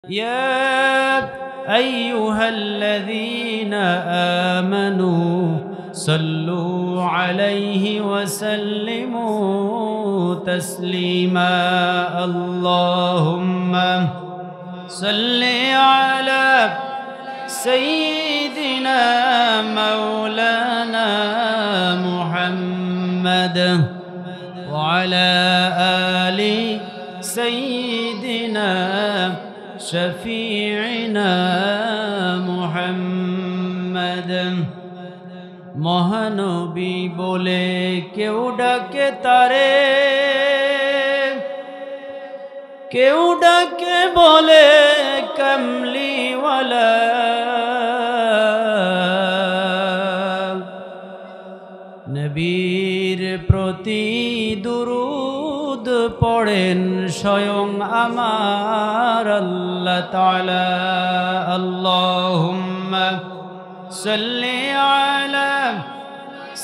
يا أيها الذين آمنوا صلوا عليه وسلموا تسليما اللهم صل على سيدنا مولانا محمد وعلى آل سيدنا شفيعنا محمد মহানবী বলে কেউ ডাকে তারে, কেউ ডাকে বলে কামলিওয়ালা, নবীর প্রতি দুরূদ পড়েন স্বয়ং আমার আল্লাহ তাআলা। আল্লাহুম্মা সাল্লি আলা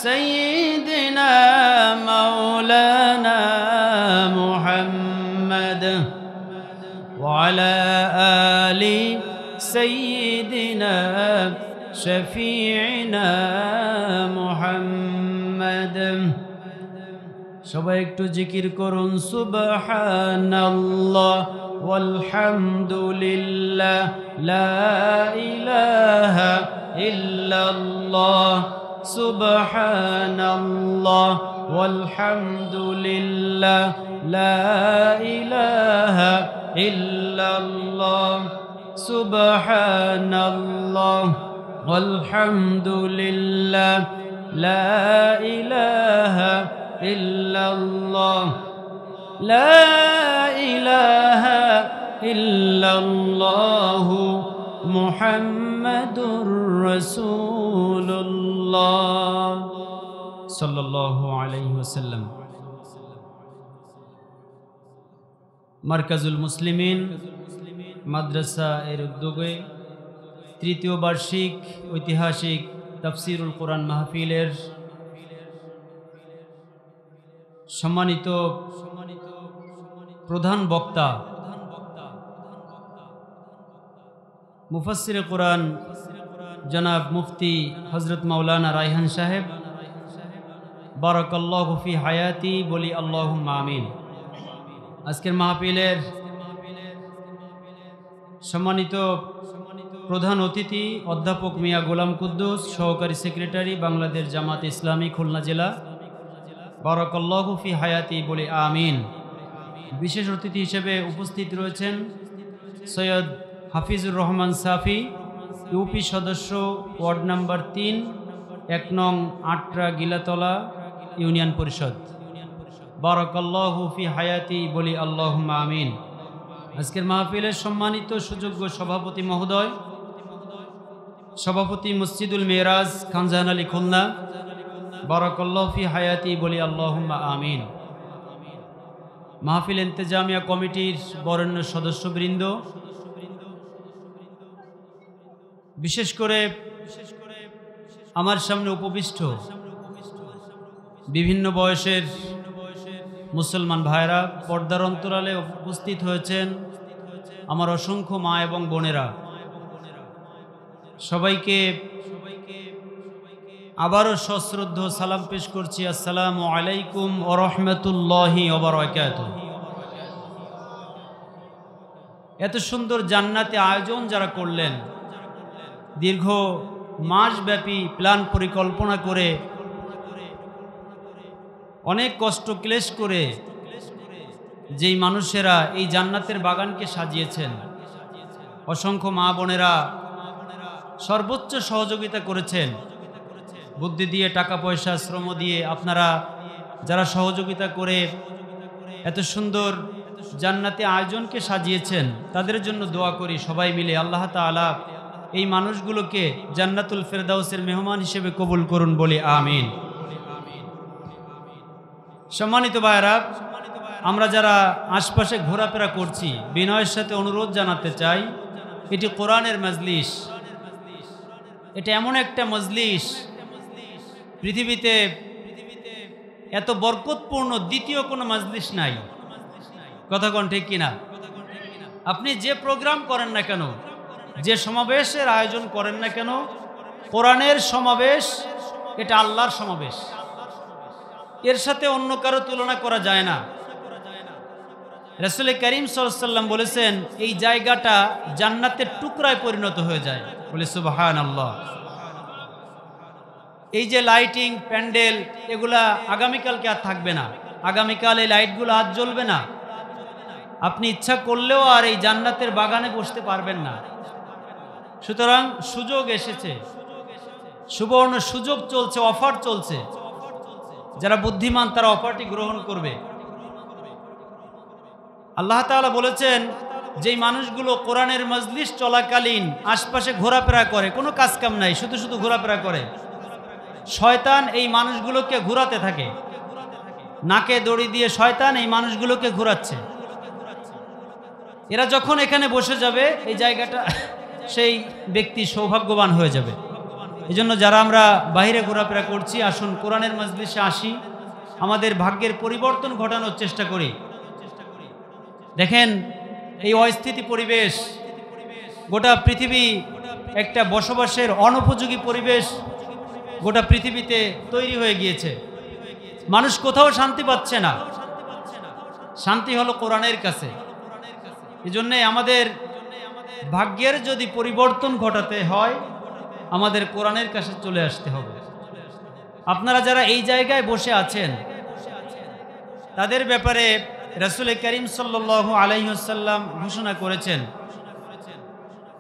সাইয়্যিদিনা মাওলানা মুহাম্মদ ওয়া আলা আলি সাইয়্যিদিনা শফিঈনা মুহাম্মদ। সবাই একটু জিকির করুন সুবহানাল্লাহ ওয়ালহামদুলিল্লাহ লা ইলাহা ইল্লাল্লাহ সুবহানাল্লাহ ওয়ালহামদুলিল্লাহ লা ইলাহা ইল্লাল্লাহ সুবহানাল্লাহ ওয়ালহামদুলিল্লাহ লা ইলাহা ইল্লাল্লাহ লা ইলাহা ইল্লাল্লাহু মুহাম্মাদুর রাসূলুল্লাহ সাল্লাল্লাহু আলাইহি ওয়াসাল্লাম। মারকাজুল মুসলিমিন মাদ্রাসা এর উদ্যোগে তৃতীয় বার্ষিক ঐতিহাসিক তাফসিরুল কোরআন মাহফিলের সম্মানিত প্রধান বক্তা মুফাসসিরে কোরআন জনাব মুফতি হযরত মাওলানা রায়হান সাহেব, বারাকাল্লাহু ফি হায়াতি বলি আল্লাহুম্মা আমিন। আজকের মাহফিলের সম্মানিত প্রধান অতিথি অধ্যাপক মিয়া গোলাম কুদ্দুস, সহকারী সেক্রেটারি বাংলাদেশ জামাত ইসলামী খুলনা জেলা, বারাকাল্লাহু ফি হায়াতি বলি আমিন। বিশেষ অতিথি হিসেবে উপস্থিত রয়েছেন সৈয়দ হাফিজুর রহমান সাফি, ইউপি সদস্য, ওয়ার্ড নাম্বার 3, 1 নং আটরা গিলাতলা ইউনিয়ন পরিষদ, বারাকাল্লাহু ফি হায়াতি বলি আল্লাহুম্মা আমিন। আজকের মাহফিলের সম্মানিত সুযোগ্য সভাপতি মহোদয়, সভাপতি মসজিদুল মেরাজ খানজাহান আলী খুলনা, বারাকাল্লাহু ফি হায়াতি বলি আল্লাহুম্মা আমিন। মাহফিল ইন্তেজামিয়া কমিটির বরেণ্য সদস্যবৃন্দ, বিশেষ করে আমার সামনে উপবিষ্ট বিভিন্ন বয়সের মুসলমান ভাইরা, পর্দার অন্তরালে উপস্থিত হয়েছেন আমার অসংখ্য মা এবং বোনেরা, সবাইকে আবারও সশ্রদ্ধ সালাম পেশ করছি। আসসালামু আলাইকুম ওয়া রাহমাতুল্লাহি ওয়া বারাকাতুহু। এত সুন্দর জান্নাতে আয়োজন যারা করলেন, দীর্ঘ মাসব্যাপী প্ল্যান পরিকল্পনা করে, অনেক কষ্ট ক্লেশ করে যেই মানুষেরা এই জান্নাতের বাগানকে সাজিয়েছেন, অসংখ্য মা বোনেরা সর্বোচ্চ সহযোগিতা করেছেন, বুদ্ধি দিয়ে, টাকা পয়সা, শ্রম দিয়ে। আপনারা যারা সহযোগিতা করে এত সুন্দর জান্নাতে আয়োজনকে সাজিয়েছেন, তাদের জন্য দোয়া করি সবাই মিলে আল্লাহ তাআলা এই মানুষগুলোকে জান্নাতুল ফেরদাউসের মেহমান হিসেবে কবুল করুন বলি আমিন। সম্মানিত ভাইরা, আমরা যারা আশপাশে ঘোরাফেরা করছি, বিনয়ের সাথে অনুরোধ জানাতে চাই, এটি কোরআনের মজলিস। এটা এমন একটা মজলিস, পৃথিবীতে এত বরকতপূর্ণ দ্বিতীয় কোনো মজলিস নাই। কথা কোন ঠিক কিনা? আপনি যে প্রোগ্রাম করেন না কেন, যে সমাবেশের আয়োজন করেন না কেন, কোরআনের সমাবেশ এটা আল্লাহর সমাবেশ, এর সাথে অন্য কারো তুলনা করা যায় না। রাসূল করিম সাল্লাল্লাহু আলাইহি ওয়াসাল্লাম বলেছেন এই জায়গাটা জান্নাতের টুকরায় পরিণত হয়ে যায়। বলে সুবহানাল্লাহ। এই যে লাইটিং প্যান্ডেল এগুলা আগামীকালকে আর থাকবে না, আগামীকাল এই লাইটগুলো আর জ্বলবে না। আপনি ইচ্ছা করলেও আর এই জান্নাতের বাগানে বসতে পারবেন না। সুতরাং সুযোগ এসেছে, সুবর্ণ সুযোগ চলছে, অফার চলছে। যারা বুদ্ধিমান তারা অফারটি গ্রহণ করবে। আল্লাহ তাআলা বলেছেন যেই মানুষগুলো কোরআনের মজলিস চলাকালীন আশপাশে ঘোরাফেরা করে, কোনো কাজ কাম নাই, শুধু শুধু ঘোরাফেরা করে, শয়তান এই মানুষগুলোকে ঘোরাতে থাকে। নাকে দড়ি দিয়ে শয়তান এই মানুষগুলোকে ঘোরাচ্ছে। এরা যখন এখানে বসে যাবে এই জায়গাটা, সেই ব্যক্তি সৌভাগ্যবান হয়ে যাবে। এজন্য যারা আমরা বাইরে ঘোরাফেরা করছি, আসুন কোরআনের মজলিসে আসি, আমাদের ভাগ্যের পরিবর্তন ঘটানোর চেষ্টা করি। দেখেন এই অস্থিতি পরিবেশ, গোটা পৃথিবী একটা বসবাসের অনুপযোগী পরিবেশ গোটা পৃথিবীতে তৈরি হয়ে গিয়েছে। মানুষ কোথাও শান্তি পাচ্ছে না, শান্তি হলো কোরআনের কাছে। এজন্য আমাদের ভাগ্যের যদি পরিবর্তন ঘটাতে হয় আমাদের কোরআনের কাছে চলে আসতে হবে। আপনারা যারা এই জায়গায় বসে আছেন তাদের ব্যাপারে রাসূল করিম সাল্লাল্লাহু আলাইহি ওয়াসাল্লাম ঘোষণা করেছেন,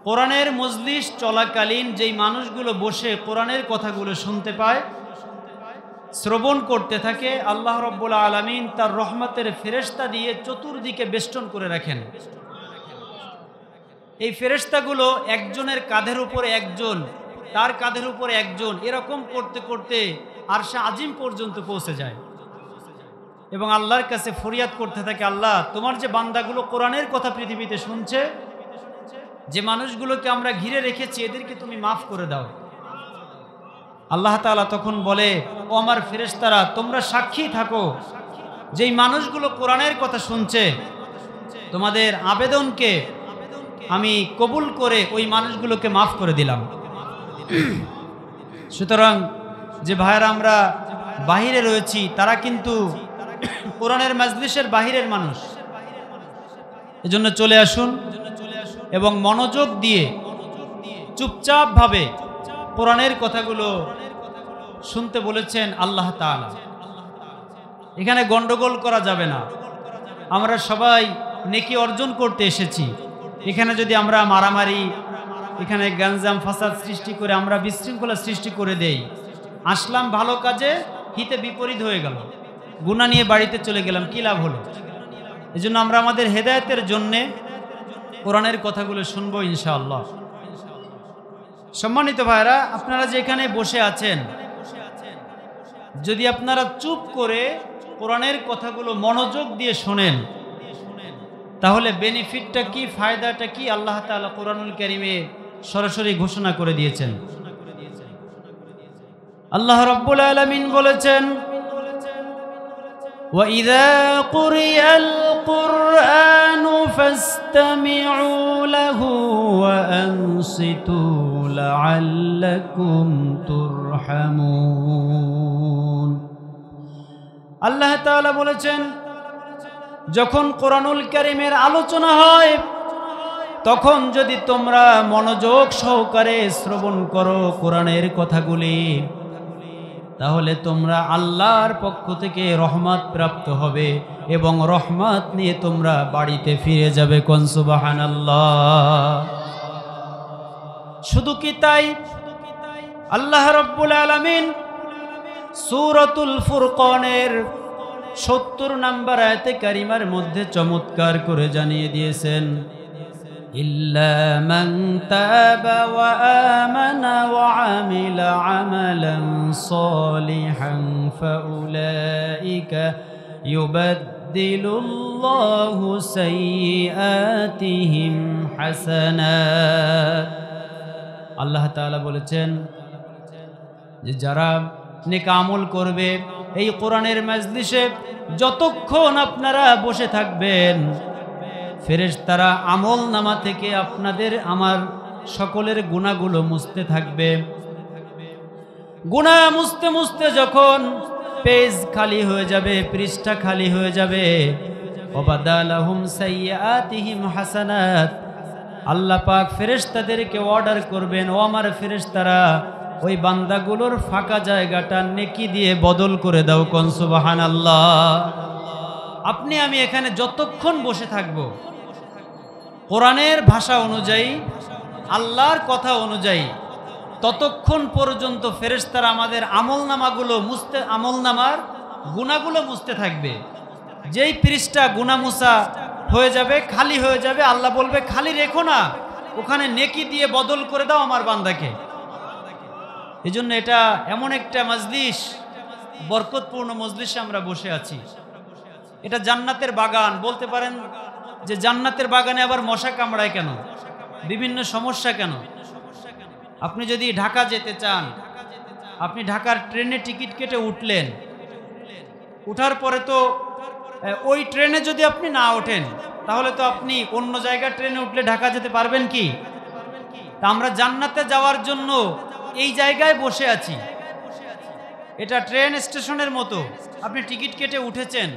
কোরআনের মজলিস চলাকালীন যেই মানুষগুলো বসে কোরআনের কথাগুলো শুনতে পায়, শ্রবণ করতে থাকে, আল্লাহ রাব্বুল আলামিন তার রহমতের ফেরেশতা দিয়ে চতুর্দিকে বেষ্টন করে রাখেন। এই ফেরেশতাগুলো একজনের কাঁধের উপরে একজন, তার কাঁধের উপরে একজন, এরকম করতে করতে আরশে আজিম পর্যন্ত পৌঁছে যায় এবং আল্লাহর কাছে ফরিয়াদ করতে থাকে, আল্লাহ তোমার যে বান্দাগুলো কোরআনের কথা পৃথিবীতে শুনছে, যে মানুষগুলোকে আমরা ঘিরে রেখেছি, এদেরকে তুমি মাফ করে দাও। আল্লাহ তাআলা তখন বলে, ও আমার ফেরেশতারা তোমরা সাক্ষী থাকো, যেই মানুষগুলো কোরআনের কথা শুনছে তোমাদের আবেদনকে আমি কবুল করে ওই মানুষগুলোকে মাফ করে দিলাম। সুতরাং যে ভাইয়েরা আমরা বাহিরে রয়েছি তারা কিন্তু কোরআনের মজলিসের বাহিরের মানুষ। এজন্য চলে আসুন এবং মনোযোগ দিয়ে চুপচাপভাবে কোরআনের কথাগুলো শুনতে বলেছেন আল্লাহ তাআলা। এখানে গন্ডগোল করা যাবে না। আমরা সবাই নেকি অর্জন করতে এসেছি। এখানে যদি আমরা মারামারি, এখানে গাঞ্জাম ফাসাদ সৃষ্টি করে আমরা বিশৃঙ্খলা সৃষ্টি করে দেই, আসলাম ভালো কাজে, হিতে বিপরীত হয়ে গেল, গুনাহ নিয়ে বাড়িতে চলে গেলাম, কি লাভ হলো? এজন্য আমরা আমাদের হেদায়েতের জন্যে কোরআনের কথাগুলো শুনবো ইনশাআল্লাহ। সম্মানিত ভাইরা, আপনারা যে এখানে বসে আছেন, যদি আপনারা চুপ করে কোরআনের কথাগুলো মনোযোগ দিয়ে শোনেন তাহলে বেনিফিটটা কি, ফায়দাটা কি আল্লাহ তাআলা কোরআনুল কারীমে সরাসরি ঘোষণা করে দিয়েছেন। আল্লাহ রাব্বুল আলামিন বলেছেন, وَإِذَا قُرِئَ الْقُرْآنُ فَاسْتَمِعُوا لَهُ وَأَنصِتُوا لَعَلَّكُمْ تُرْحَمُونَ। আল্লাহ তাআলা বলেছেন, যখন কোরআনুল কারীমের আলোচনা হয় তখন যদি তোমরা মনোযোগ সহকারে শ্রবণ করো কোরআনের কথাগুলি, তাহলে তোমরা আল্লাহর পক্ষ থেকে রহমত প্রাপ্ত হবে এবং রহমত নিয়ে তোমরা বাড়িতে ফিরে যাবে। কোন সুবহানাল্লাহ। শুধু কি তাই, আল্লাহ রাব্বুল আলামিন সূরাতুল ফুরকানের 70 নম্বর আয়াতে কারিমার মধ্যে চমৎকার করে জানিয়ে দিয়েছেন, ইল্লা মান তাবা ওয়া আমানা ওয়া আমিলা আমালান সালিহান ফাউলাইকা ইউবাদদিলুল্লাহু সাইয়্যাতিহিম হাসানাত। আল্লাহ তাআলা বলেছেন যে যারা নেক আমল করবে, এই কোরআনের মজলিসে যতক্ষণ আপনারা বসে থাকবেন, ফেরেশতারা আমল নামা থেকে আপনাদের আমার সকলের গুনাহগুলো মুছতে থাকবে। গুনাহ মুছতে মুছতে যখন পেজ খালি হয়ে যাবে, পৃষ্ঠা খালি হয়ে যাবে, ওয়াবাদালাহুম সাইয়্যাতিহিম হাসানাত, আল্লাহ পাক ফেরেশতাদেরকে অর্ডার করবেন, ও আমার ফেরেশতারা ওই বান্দাগুলোর ফাঁকা জায়গাটা নেকি দিয়ে বদল করে দাও। কোন সুবহানাল্লাহ। আপনি আমি এখানে যতক্ষণ বসে থাকব, কোরআনের ভাষা অনুযায়ী, আল্লাহর কথা অনুযায়ী, ততক্ষণ পর্যন্ত ফেরেশতারা আমাদের আমলনামাগুলো মুছতে, আমলনামার গুনাহগুলো মুছতে থাকবে। যেই পৃষ্ঠা গুনাহ মুছা হয়ে যাবে, খালি হয়ে যাবে, আল্লাহ বলবে খালি রেখো না, ওখানে নেকি দিয়ে বদল করে দাও আমার বান্দাকে। এজন্য এটা এমন একটা মজলিস, বরকতপূর্ণ মজলিসে আমরা বসে আছি। এটা জান্নাতের বাগান বলতে পারেন, যে জান্নাতের বাগানে আবার মশা কামড়ায় কেন, বিভিন্ন সমস্যা কেন? আপনি যদি ঢাকা যেতে চান, আপনি ঢাকার ট্রেনে টিকিট কেটে উঠলেন, উঠার পরে তো ওই ট্রেনে যদি আপনি না ওঠেন, তাহলে তো আপনি অন্য জায়গার ট্রেনে উঠলে ঢাকা যেতে পারবেন কি? তা আমরা জান্নাতে যাওয়ার জন্য এই জায়গায় বসে আছি। এটা ট্রেন স্টেশনের মতো, আপনি টিকিট কেটে উঠেছেন,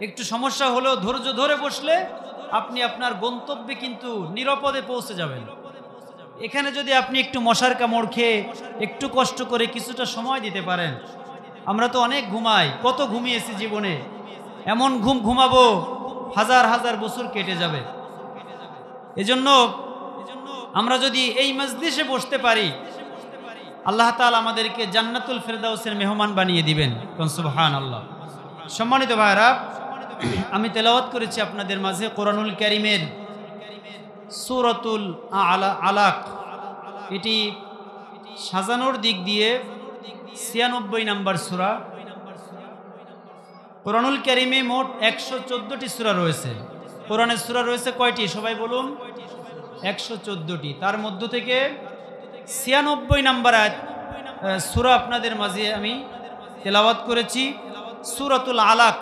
একটু সমস্যা হলেও ধৈর্য ধরে বসলে আপনি আপনার গন্তব্যে কিন্তু নিরাপদে পৌঁছে যাবেন। এখানে যদি আপনি একটু মশার কামড় খেয়ে একটু কষ্ট করে কিছুটা সময় দিতে পারেন, আমরা তো অনেক ঘুমাই, কত ঘুমিয়েছি জীবনে, এমন ঘুম ঘুমাবো হাজার হাজার বছর কেটে যাবে। এজন্য আমরা যদি এই মজলিসে বসতে পারি, আল্লাহ তাআলা আমাদেরকে জান্নাতুল ফেরদাউসের মেহমান বানিয়ে দিবেন। কোন সুবহানাল্লাহ। সম্মানিত ভাইরা, আমি তেলাওয়াত করেছি আপনাদের মাঝে কোরআনুল কারীমের সূরাতুল আলাক। এটি সাজানোর দিক দিয়ে ৯৬ নম্বর সূরা। কোরআনুল কারীমে মোট ১১৪টি সূরা রয়েছে। কোরআনের সূরা রয়েছে কয়টি সবাই বলুন? ১১৪টি। তার মধ্য থেকে ৯৬ নম্বর সূরা আপনাদের মাঝে আমি তেলাওয়াত করেছি, সূরাতুল আলাক।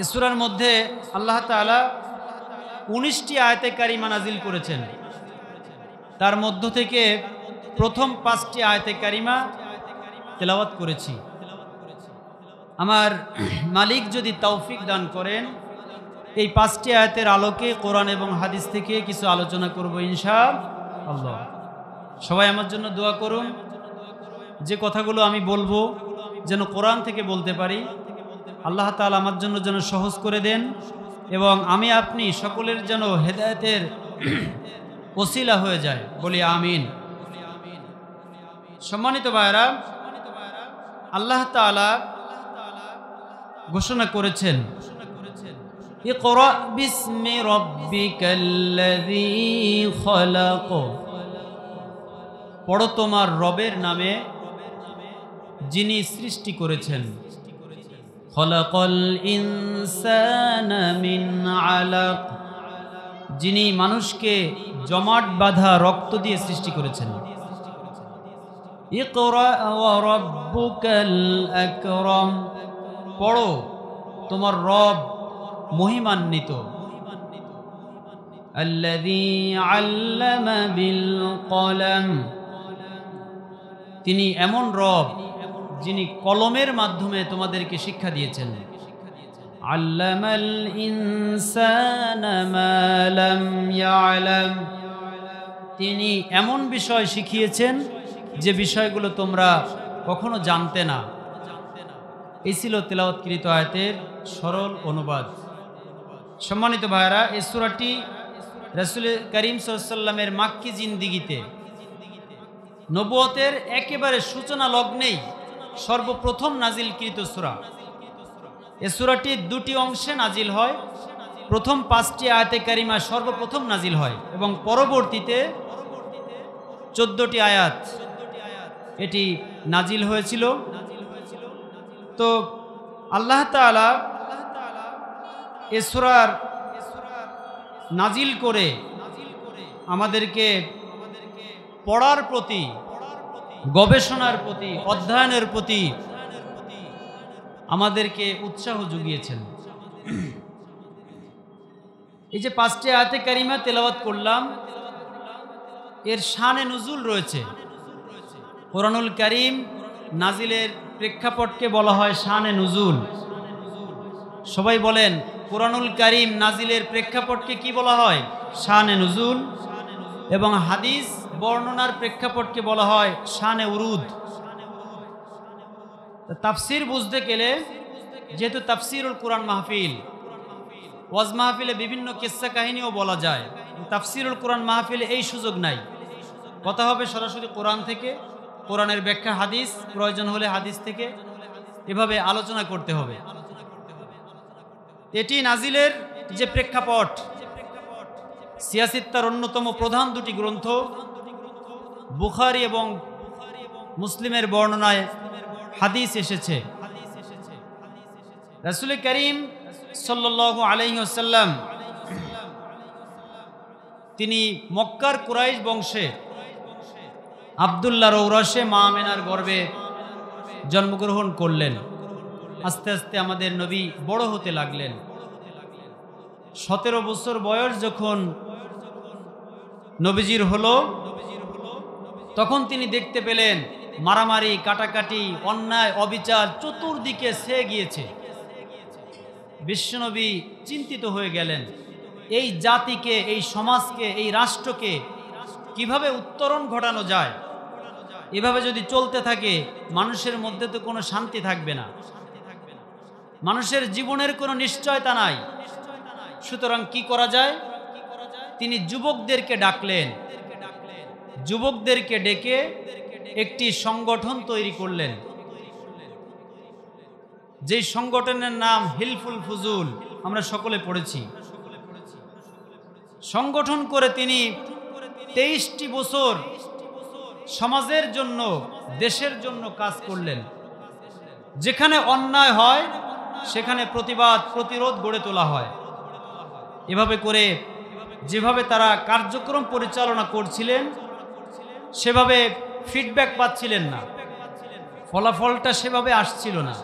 এই সূরার মধ্যে আল্লাহ তাআলা ১৯টি আয়াতে কারিমা নাজিল করেছেন। তার মধ্য থেকে প্রথম ৫টি আয়াতে কারিমা তেলাওয়াত করেছি। আমার মালিক যদি তৌফিক দান করেন, এই ৫টি আয়াতের আলোকে কোরআন এবং হাদিস থেকে কিছু আলোচনা করব ইনশাআল্লাহ। সবাই আমার জন্য দোয়া করুন, যে কথাগুলো আমি বলবো যেন কোরআন থেকে বলতে পারি, আল্লাহ তাআলা আমার জন্য যেন সহজ করে দেন, এবং আমি আপনি সকলের যেন হেদায়েতের ওসিলা হয়ে যায়, বলি আমিন। সম্মানিত ভাইরা, আল্লাহ তাআলা ঘোষণা করেছেন, ইকরা বিসমি রাব্বিকাল্লাযী খলাক, পড়ো তোমার রবের নামে যিনি সৃষ্টি করেছেন। খলাকাল ইনসানা মিন আলাক, যিনি মানুষকে জমাট বাঁধা রক্ত দিয়ে সৃষ্টি করেছেন। ইকরা ওয়া রাব্বুকাল আকরাম, পড়ো তোমার রব মহিমান্বিত। আল্লাযী আল্লামা বিল কলম, তিনি এমন রব যিনি কলমের মাধ্যমে তোমাদেরকে শিক্ষা দিয়েছেন। আল্লামাল ইনসানা মা লাম ইয়ালাম, তিনি এমন বিষয় শিখিয়েছেন যে বিষয়গুলো তোমরা কখনো জানতে না। এই ছিল তেলাওয়াতকৃত আয়াতের সরল অনুবাদ। সম্মানিত ভাইরা, এই সূরাটি রাসূল করিম সাল্লাল্লাহু আলাইহি ওয়াসাল্লামের মাক্কি জিন্দেগিতে নবুয়তের একেবারে সূচনা লগ্নেই সর্বপ্রথম নাজিলকৃত সূরা। এই সূরাটি দুটি অংশে নাজিল হয়। প্রথম ৫টি আয়াতে কারিমা সর্বপ্রথম নাজিল হয় এবং পরবর্তীতে ১৪টি আয়াত এটি নাজিল হয়েছিল। তো আল্লাহ তাআলা এই সূরার নাজিল করে আমাদেরকে পড়ার প্রতি, গবেষণার প্রতি, অধ্যয়নের প্রতি আমাদেরকে উৎসাহ জুগিয়েছেন। এই যে 5টি আয়াতে কারিমা তেলাওয়াত করলাম, এর শানে নুজুল রয়েছে। কোরআনুল কারীম নাজিলের প্রেক্ষাপটকে বলা হয় শানে নুজুল। সবাই বলেন, কোরআনুল কারীম নাজিলের প্রেক্ষাপটকে কি বলা হয়? শানে নুজুল। এবং হাদিস বর্ণনার প্রেক্ষাপটকে বলা হয় শানে উরুদ। তাফসির বুঝতে গেলে, যেহেতু তাফসিরুল কোরআন মাহফিল, ওয়াজ মাহফিলে বিভিন্ন কিস্সা কাহিনীও বলা যায়, তাফসিরুল কোরআন মাহফিলে এই সুযোগ নাই। কথা হবে সরাসরি কোরআন থেকে, কোরআনের ব্যাখ্যা হাদিস, প্রয়োজন হলে হাদিস থেকে, এভাবে আলোচনা করতে হবে। এটি নাজিলের যে প্রেক্ষাপট, সিয়াসিত্তার অন্যতম প্রধান দুটি গ্রন্থ বুখারী এবং মুসলিমের বর্ণনায় হাদিস এসেছে। রাসূল করিম সাল্লাল্লাহু আলাইহি ওয়াসাল্লাম তিনি মক্কার কুরাইশ বংশে আব্দুল্লাহর ঔরসে মা আমেনার গর্ভে জন্মগ্রহণ করলেন। আস্তে আস্তে আমাদের নবী বড় হতে লাগলেন। 17 বছর বয়স যখন নবীজির হলো, তখন তিনি দেখতে পেলেন মারামারি, কাটাকাটি, অন্যায়, অবিচার চতুর্দিকে ছেয়ে গিয়েছে। বিশ্বনবী চিন্তিত হয়ে গেলেন, এই জাতিকে, এই সমাজকে, এই রাষ্ট্রকে কিভাবে উত্তরণ ঘটানো যায়। এভাবে যদি চলতে থাকে মানুষের মধ্যে তো কোনো শান্তি থাকবে না, মানুষের জীবনের কোনো নিশ্চয়তা নাই। সুতরাং কি করা যায়? তিনি যুবকদেরকে ডাকলেন, যুবকদেরকে ডেকে একটি সংগঠন তৈরি করলেন, যেই সংগঠনের নাম হিলফুল ফুজুল, আমরা সকলে পড়েছি। সংগঠন করে তিনি 23টি বছর সমাজের জন্য, দেশের জন্য কাজ করলেন। যেখানে অন্যায় হয় সেখানে প্রতিবাদ, প্রতিরোধ গড়ে তোলা হয়। এভাবে করে যেভাবে তারা কার্যক্রম পরিচালনা করছিলেন, সেভাবে ফিডব্যাক পাচ্ছিলেন না, ফলাফলটা সেভাবে আসছিল না।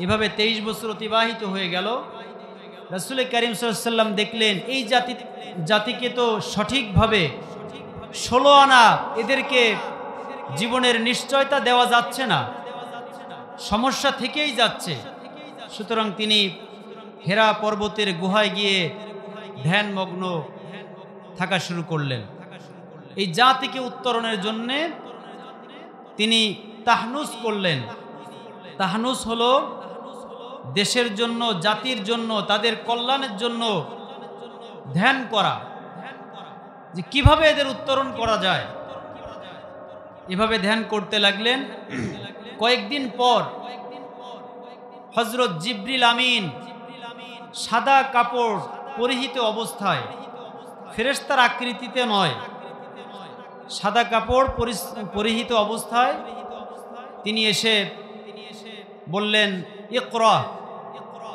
এভাবে 23 বছর অতিবাহিত হয়ে গেল। রাসূল করিম সাল্লাল্লাহু আলাইহি ওয়াসাল্লাম দেখলেন, এই জাতিকে তো সঠিকভাবে 16 আনা এদেরকে জীবনের নিশ্চয়তা দেওয়া যাচ্ছে না, সমস্যা থেকেই যাচ্ছে। সুতরাং তিনি হেরা পর্বতের গুহায় গিয়ে ধ্যানমগ্ন থাকা শুরু করলেন। এই জাতিকে উত্তরণের জন্যে তিনি তাহনুস করলেন। তাহনুস হলো দেশের জন্য, জাতির জন্য, তাদের কল্যাণের জন্য ধ্যান করা, যে কিভাবে এদের উত্তরণ করা যায়। এভাবে ধ্যান করতে লাগলেন। কয়েকদিন পর হযরত জিবরিল আমিন সাদা কাপড় পরিহিত অবস্থায়, ফেরেশতার আকৃতিতে নয়, সাদা কাপড় পরিহিত অবস্থায় তিনি এসে বললেন, ইকরা,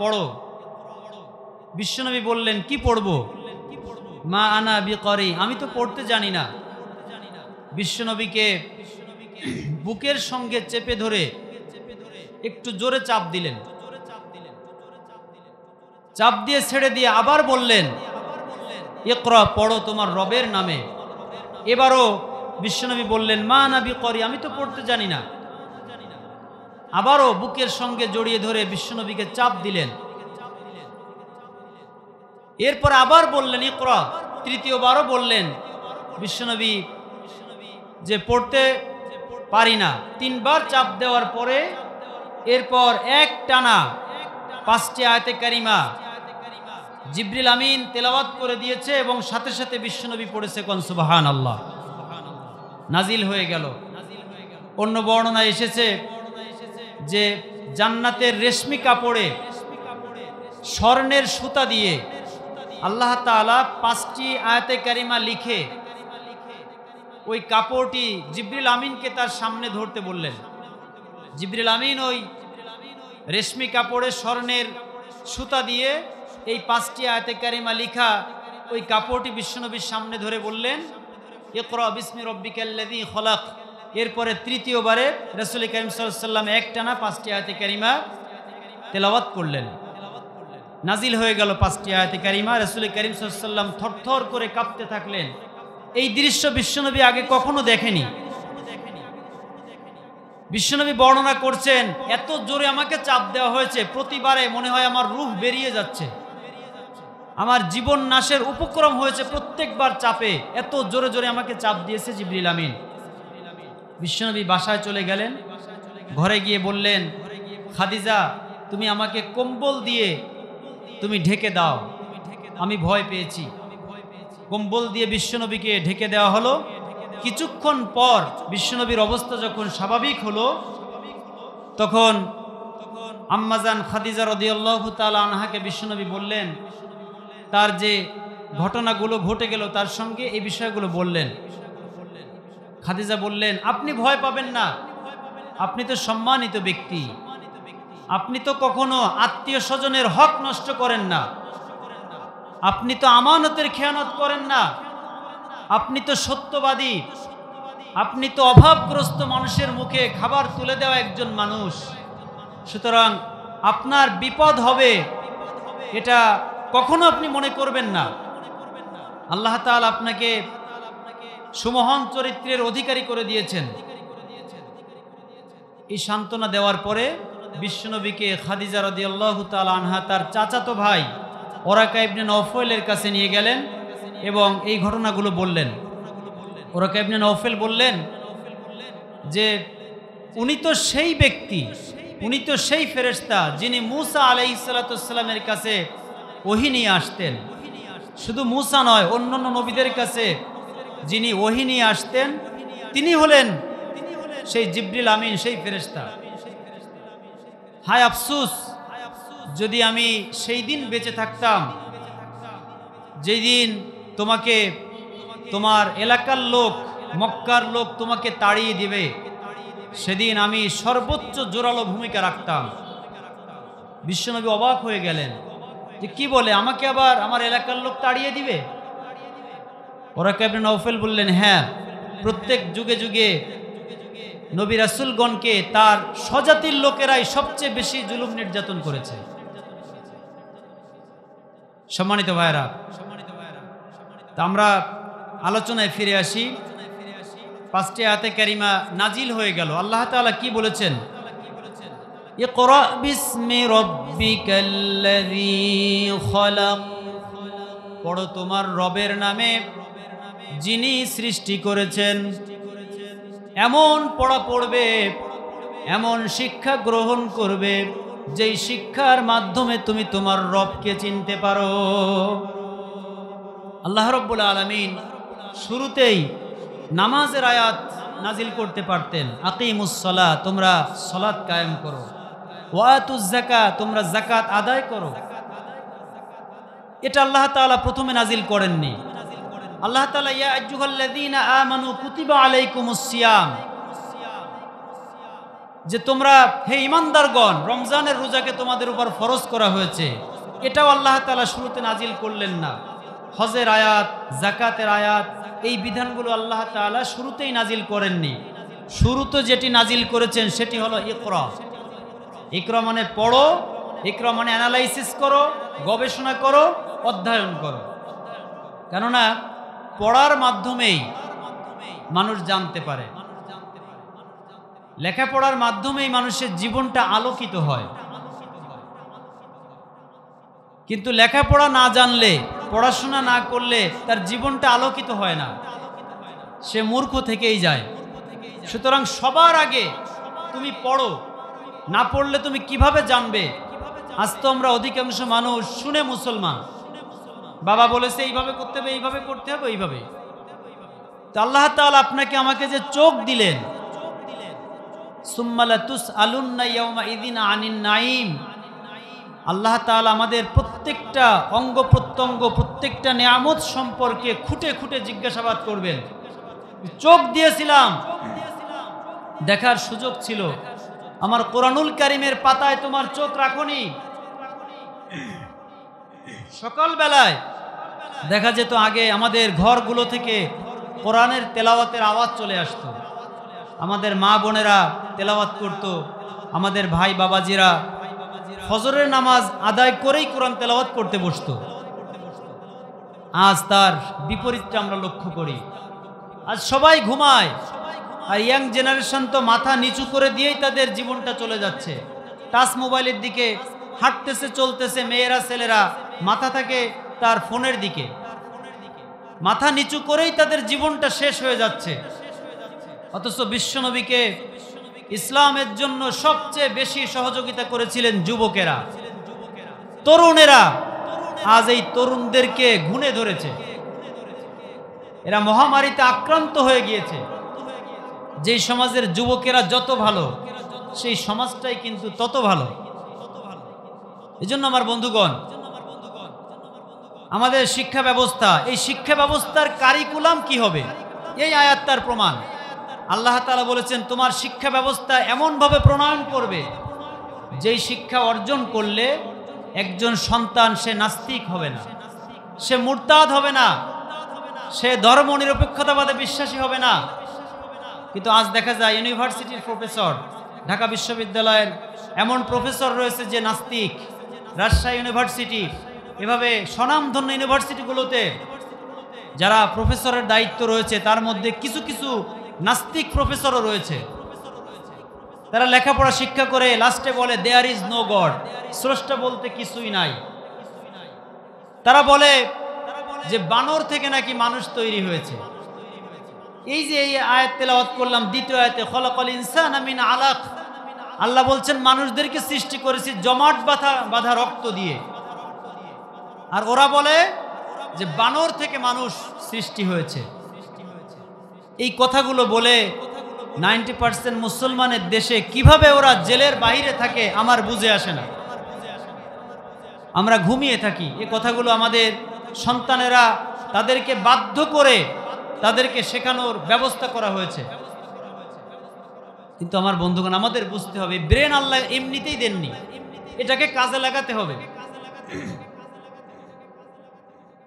পড়ো। বিশ্বনবী বললেন, কি পড়ব? মা আনা বিকরি, আমি তো পড়তে জানি না। বিশ্বনবীকে বুকের সঙ্গে চেপে ধরে একটু জোরে চাপ দিলেন। চাপ দিয়ে ছেড়ে দিয়ে আবার বললেন, ইকরা, পড়ো তোমার রবের নামে। এবারও বিশ্বনবী বললেন, মা আনা বিকরি, আমি তো পড়তে জানি না। আবারও বুকের সঙ্গে জড়িয়ে ধরে বিশ্বনবীকে চাপ দিলেন। এরপর আবার বললেন, ইকরা। তৃতীয়বারও বললেন বিশ্বনবী যে পড়তে পারি না। 3 বার চাপ দেওয়ার পরে এরপর এক টানা 5টি আয়াতে কারিমা জিবরিল আমিন তেলাওয়াত করে দিয়েছে এবং সাথে সাথে বিশ্বনবী পড়েছে, কোন সুবহানাল্লাহ। নাজিল হয়ে গেল। অন্য বর্ণনায় এসেছে যে জান্নাতের রেশমি কাপড়ে স্বর্ণের সুতা দিয়ে আল্লাহ তাআলা 5টি আয়াতে কারিমা লিখে ওই কাপড়টি জিবরিল আমিনকে তার সামনে ধরতে বললেন। জিবরিল আমিন ওই রেশমি কাপড়ে স্বর্ণের সুতা দিয়ে এই 5টি আয়াতে কারিমা লিখা ওই কাপড়টি বিশ্বনবীর সামনে ধরে বললেন, ইকরা বিসমি রব্বিকাল্লাযী খলাক। এরপরে তৃতীয়বারে রাসূল কারীম সাল্লাল্লাহু আলাইহি ওয়াসাল্লাম একটানা 5টি আয়াতে কারিমা তেলাওয়াত করলেন। নাজিল হয়ে গেল 5টি আয়াতে কারিমা। রাসূল করিম সাল্লাল্লাহু আলাইহি ওয়াসাল্লাম থরথর করে কাঁপতে থাকলেন। এই দৃশ্য বিশ্বনবী আগে কখনো দেখেনি। বিশ্বনবী বর্ণনা করছেন, এত জোরে আমাকে চাপ দেওয়া হয়েছে, প্রতিবারে মনে হয় আমার রূহ বেরিয়ে যাচ্ছে, আমার জীবন নাশের উপক্রম হয়েছে প্রত্যেকবার চাপে, এত জোরে জোরে আমাকে চাপ দিয়েছে জিবরিল আমিন। বিশ্বনবী বাসায় চলে গেলেন, ঘরে গিয়ে বললেন, খাদিজা তুমি আমাকে কম্বল দিয়ে তুমি ঢেকে দাও, আমি ভয় পেয়েছি। কম্বল দিয়ে বিশ্বনবীকে ঢেকে দেওয়া হলো। কিছুক্ষণ পর বিশ্বনবীর অবস্থা যখন স্বাভাবিক হলো, তখন আম্মাজান খাদিজা রাদিয়াল্লাহু তাআলা আনহাকে বিশ্বনবী বললেন, তার যে ঘটনাগুলো ঘটে গেল তার সঙ্গে এই বিষয়গুলো বললেন। খাদিজা বললেন, আপনি ভয় পাবেন না, আপনি তো সম্মানিত ব্যক্তি, আপনি তো কখনো আত্মীয় স্বজনের হক নষ্ট করেন না, আপনি তো আমানতের খেয়ানত করেন না, আপনি তো সত্যবাদী, আপনি তো অভাবগ্রস্ত মানুষের মুখে খাবার তুলে দেওয়া একজন মানুষ, সুতরাং আপনার বিপদ হবে এটা কখনো আপনি মনে করবেন না। আল্লাহ তাআলা আপনাকে সুমহান চরিত্রের অধিকারী করে দিয়েছেন। এই সান্ত্বনা দেওয়ার পরে বিশ্বনবীকে খাদিজা রাদিয়াল্লাহু তাআলা আনহা তার চাচাতো ভাই ওরাকা ইবনে নওফলের কাছে নিয়ে গেলেন এবং এই ঘটনাগুলো বললেন। ওরাকা ইবনে নওফল বললেন যে উনি তো সেই ব্যক্তি, উনি তো সেই ফেরেশতা যিনি মূসা আলাইহিস সালাতু ওয়াস সালামের কাছে ওহী নিয়ে আসতেন। শুধু মূসা নয়, অন্যান্য নবীদের কাছে যিনি ওহী নিয়ে আসতেন তিনি হলেন সেই জিবরিল আমিন, সেই ফেরেশতা। হায় আফসোস, যদি আমি সেই দিন বেঁচে থাকতাম যেই দিন তোমাকে তোমার এলাকার লোক, মক্কার লোক তোমাকে তাড়িয়ে দিবে, সেদিন আমি সর্বোচ্চ জোরালো ভূমিকা রাখতাম। বিশ্বনবী অবাক হয়ে গেলেন যে কি বলে, আমাকে আবার আমার এলাকার লোক তাড়িয়ে দিবে? ওরাকা ইবনে নওফল বললেন, হ্যাঁ, প্রত্যেক যুগে যুগে নবী রাসূলগণকে তার স্বজাতির লোকেরাই সবচেয়ে বেশি জুলুম নির্যাতন করেছে। সম্মানিত ভাইরা, তা আমরা আলোচনায় ফিরে আসি। 5টি আয়াতে কারিমা নাজিল হয়ে গেল। আল্লাহ তাআলা কি বলেছেন? ইকরা বিসমি রাব্বিকাল্লাযী খালাক, পড়ো তোমার রবের নামে যিনি সৃষ্টি করেছেন। এমন পড়া পড়বে, এমন শিক্ষা গ্রহণ করবে যেই শিক্ষার মাধ্যমে তুমি তোমার রবকে চিনতে পারো। আল্লাহ রাব্বুল আলামিন শুরুতেই নামাজের আয়াত নাজিল করতে পারতেন। আকিমুস সালাত, তোমরা সালাত কায়েম করো। ওয়াতুজ যাকাত, তোমরা যাকাত আদায় করো। এটা আল্লাহ তাআলা প্রথমে নাজিল করেননি। আল্লাহ তাআলা ইয়া আইয়ুহাল্লাযীনা আমানু কুতিবা আলাইকুমুস সিয়াম, যে তোমরা হে ঈমানদারগণ রমজানের রোজাকে তোমাদের উপর ফরজ করা হয়েছে, এটাও আল্লাহ তাআলা শুরুতে নাজিল করলেন না। হজের আয়াত, যাকাতের আয়াত, এই বিধানগুলো আল্লাহ তাআলা শুরুতেই নাজিল করেননি। শুরুতে যেটি নাজিল করেছেন সেটি হলো ইকরা। ইকরা মানে পড়ো, ইকরা মানে অ্যানালাইসিস করো, গবেষণা করো, অধ্যয়ন করো। কেননা পড়ার মাধ্যমেই মানুষ জানতে পারে, লেখাপড়ার মাধ্যমেই মানুষের জীবনটা আলোকিত হয়। কিন্তু লেখাপড়া না জানলে, পড়াশোনা না করলে তার জীবনটা আলোকিত হয় না, সে মূর্খ থেকেই যায়। সুতরাং সবার আগে তুমি পড়ো, না পড়লে তুমি কিভাবে জানবে? আজ তো আমরা অধিকাংশ মানুষ শুনে মুসলমান, বাবা বলেছে এইভাবে করতে হবে, এইভাবে করতে হবে, এইভাবে। তো আল্লাহ তাআলা আপনাকে আমাকে যে চোখ দিলেন, সুম্মা লাতুসআলুন্না ইয়াওমা ইযিন আনিন নাঈম, আল্লাহ তাআলা আমাদের প্রত্যেকটা অঙ্গ প্রত্যঙ্গ, প্রত্যেকটা নিয়ামত সম্পর্কে খুঁটে খুঁটে জিজ্ঞাসাবাদ করবেন। চোখ দিয়েছিলাম, দেখার সুযোগ ছিল, আমার কোরআনুল কারীমের পাতায় তোমার চোখ রাখোনি। সকালবেলায় দেখা যেত আগে আমাদের ঘরগুলো থেকে কোরআনের তেলাওয়াতের আওয়াজ চলে আসতো, আমাদের মা বোনেরা তেলাওয়াত করত, আমাদের ভাই বাবাজিরা ফজরের নামাজ আদায় করেই কোরআন তেলাওয়াত করতে বসতো। আজ তার বিপরীতটা আমরা লক্ষ্য করি। আজ সবাই ঘুমায়, আর ইয়াং জেনারেশন তো মাথা নিচু করে দিয়েই তাদের জীবনটা চলে যাচ্ছে। টাচ মোবাইলের দিকে হাঁটতেছে, চলতেছে, মেয়েরা ছেলেরা মাথা থাকে তার ফোনের দিকে, মাথা নিচু করেই তাদের জীবনটা শেষ হয়ে যাচ্ছে। অথচ বিশ্বনবীকে ইসলামের জন্য সবচেয়ে বেশি সহযোগিতা করেছিলেন যুবকেরা, তরুণেরা। আজ এই তরুণদেরকে ঘুণে ধরেছে, এরা মহামারীতে আক্রান্ত হয়ে গিয়েছে। যেই সমাজের যুবকেরা যত ভালো, সেই সমাজটাই কিন্তু তত ভালো। এজন্য আমার বন্ধুগণ, আমাদের শিক্ষা ব্যবস্থা, এই শিক্ষা ব্যবস্থার কারিকুলাম কি হবে, এই আয়াত তার প্রমাণ। আল্লাহ তাআলা বলেছেন, তোমার শিক্ষা ব্যবস্থা এমনভাবে প্রণয়ন করবে যেই শিক্ষা অর্জন করলে একজন সন্তান সে নাস্তিক হবে না, সে মুরতাদ হবে না, সে ধর্ম নিরপেক্ষতাবাদে বিশ্বাসী হবে না। কিন্তু আজ দেখা যায় ইউনিভার্সিটির প্রফেসর, ঢাকা বিশ্ববিদ্যালয়ের এমন প্রফেসর রয়েছে যে নাস্তিক, রাজশাহী ইউনিভার্সিটি, এভাবে স্বনামধন্য ইউনিভার্সিটিগুলোতে যারা প্রফেসরের দায়িত্ব রয়েছে তার মধ্যে কিছু কিছু নাস্তিক প্রফেসরও রয়েছে। তারা লেখাপড়া শিক্ষা করে লাস্টে বলে দেয়ার ইজ নো গড, স্রষ্টা বলতে কিছুই নাই। তারা বলে যে বানর থেকে নাকি মানুষ তৈরি হয়েছে। এই যে এই আয়াত তেলাওয়াত করলাম, দ্বিতীয় আয়াতে খলাকাল ইনসানা মিন আলাক, আল্লাহ বলছেন মানুষদেরকে সৃষ্টি করেছি জমাট বাঁধা রক্ত দিয়ে। আর ওরা বলে যে বানর থেকে মানুষ সৃষ্টি হয়েছে। এই কথাগুলো বলে 90% মুসলমানের দেশে কিভাবে ওরা জেলের বাইরে থাকে আমার বুঝে আসে না। আমরা ঘুমিয়ে থাকি। এই কথাগুলো আমাদের সন্তানেরা, তাদেরকে বাধ্য করে তাদেরকে শেখানোর ব্যবস্থা করা হয়েছে। কিন্তু আমার বন্ধুগণ, আমাদের বুঝতে হবে ব্রেন আল্লাহ এমনিতেই দেননি, এটাকে কাজে লাগাতে হবে।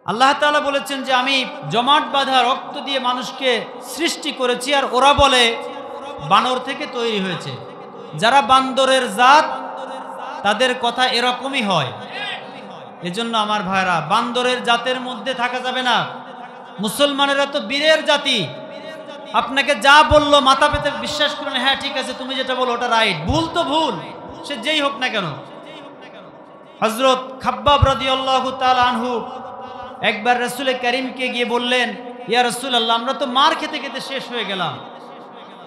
আল্লাহ তাআলা বলেছেন যে আমি জমাট বাঁধা রক্ত দিয়ে মানুষকে সৃষ্টি করেছি, আর ওরা বলে বানর থেকে তৈরি হয়েছে। যারা বান্দরের জাত তাদের কথা এরকমই হয়। এজন্য আমার ভাইরা, বান্দরের জাতের মধ্যে থাকা যাবে না। মুসলমানেরা তো বীরের জাতি। আপনাকে যা বললো মাথা পেতে বিশ্বাস করেন, হ্যাঁ ঠিক আছে, তুমি যেটা বলো ওটা রাইট, ভুল তো ভুল, সে যেই হোক না কেন। হযরত খাব্বাব রাদিয়াল্লাহু তাআলা আনহু একবার রাসূল কারীমকে গিয়ে বললেন, ইয়া রাসূলুল্লাহ, আমরা তো মার খেতে খেতে শেষ হয়ে গেলাম।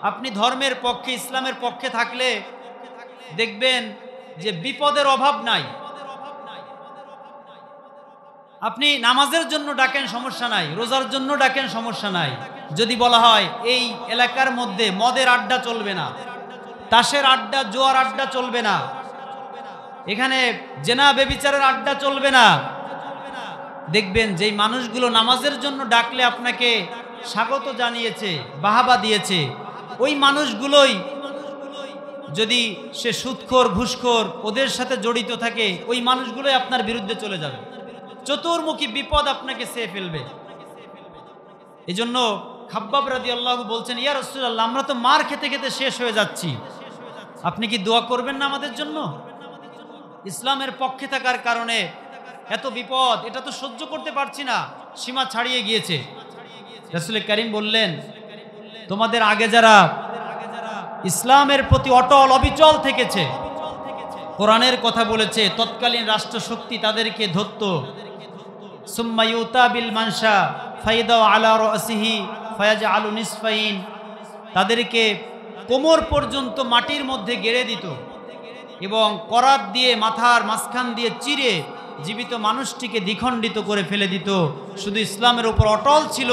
আপনি ধর্মের পক্ষে, ইসলামের পক্ষে থাকলে দেখবেন যে বিপদের অভাব নাই। আপনি নামাজের জন্য ডাকেন, সমস্যা নাই, রোজার জন্য ডাকেন, সমস্যা নাই। যদি বলা হয় এই এলাকার মধ্যে মদের আড্ডা চলবে না, তাসের আড্ডা, জোয়ার আড্ডা চলবে না, এখানে জেনা বেবিচারের আড্ডা চলবে না, দেখবেন যেই মানুষগুলো নামাজের জন্য ডাকলে আপনাকে স্বাগত জানিয়েছে, বাহাবা দিয়েছে, ওই মানুষগুলোই যদি সে সুদখোর, ঘুষখোর, ওদের সাথে জড়িত থাকে, ওই মানুষগুলোই আপনার বিরুদ্ধে চলে যাবে। চতুর্মুখী বিপদ আপনাকে চেয়ে ফেলবে। এজন্য খাব্বাব রাদিয়াল্লাহু বলছেন, ইয়া রাসূলুল্লাহ, আমরা তো মার খেতে খেতে শেষ হয়ে যাচ্ছি, আপনি কি দোয়া করবেন না আমাদের জন্য? ইসলামের পক্ষে থাকার কারণে এত বিপদ, এটা তো সহ্য করতে পারছি না, সীমা ছাড়িয়ে গিয়েছে। রাসূল কারীম বললেন, তোমাদের আগে যারা ইসলামের প্রতি অটল অবিচল থেকেছে, কোরআনের কথা বলেছে, তৎকালীন রাষ্ট্রশক্তি তাদেরকে ধরত। সুম্মা ইউতা বিল মানশা ফাইদাও আলা রাসিহি ফায়াজআলু নিসফাইন, তাদেরকে কোমর পর্যন্ত মাটির মধ্যে গেড়ে দিত এবং করাত দিয়ে মাথার মাঝখান দিয়ে চিরে জীবিত মানুষটিকে দ্বিখণ্ডিত করে ফেলে দিত। শুধু ইসলামের উপর অটল ছিল,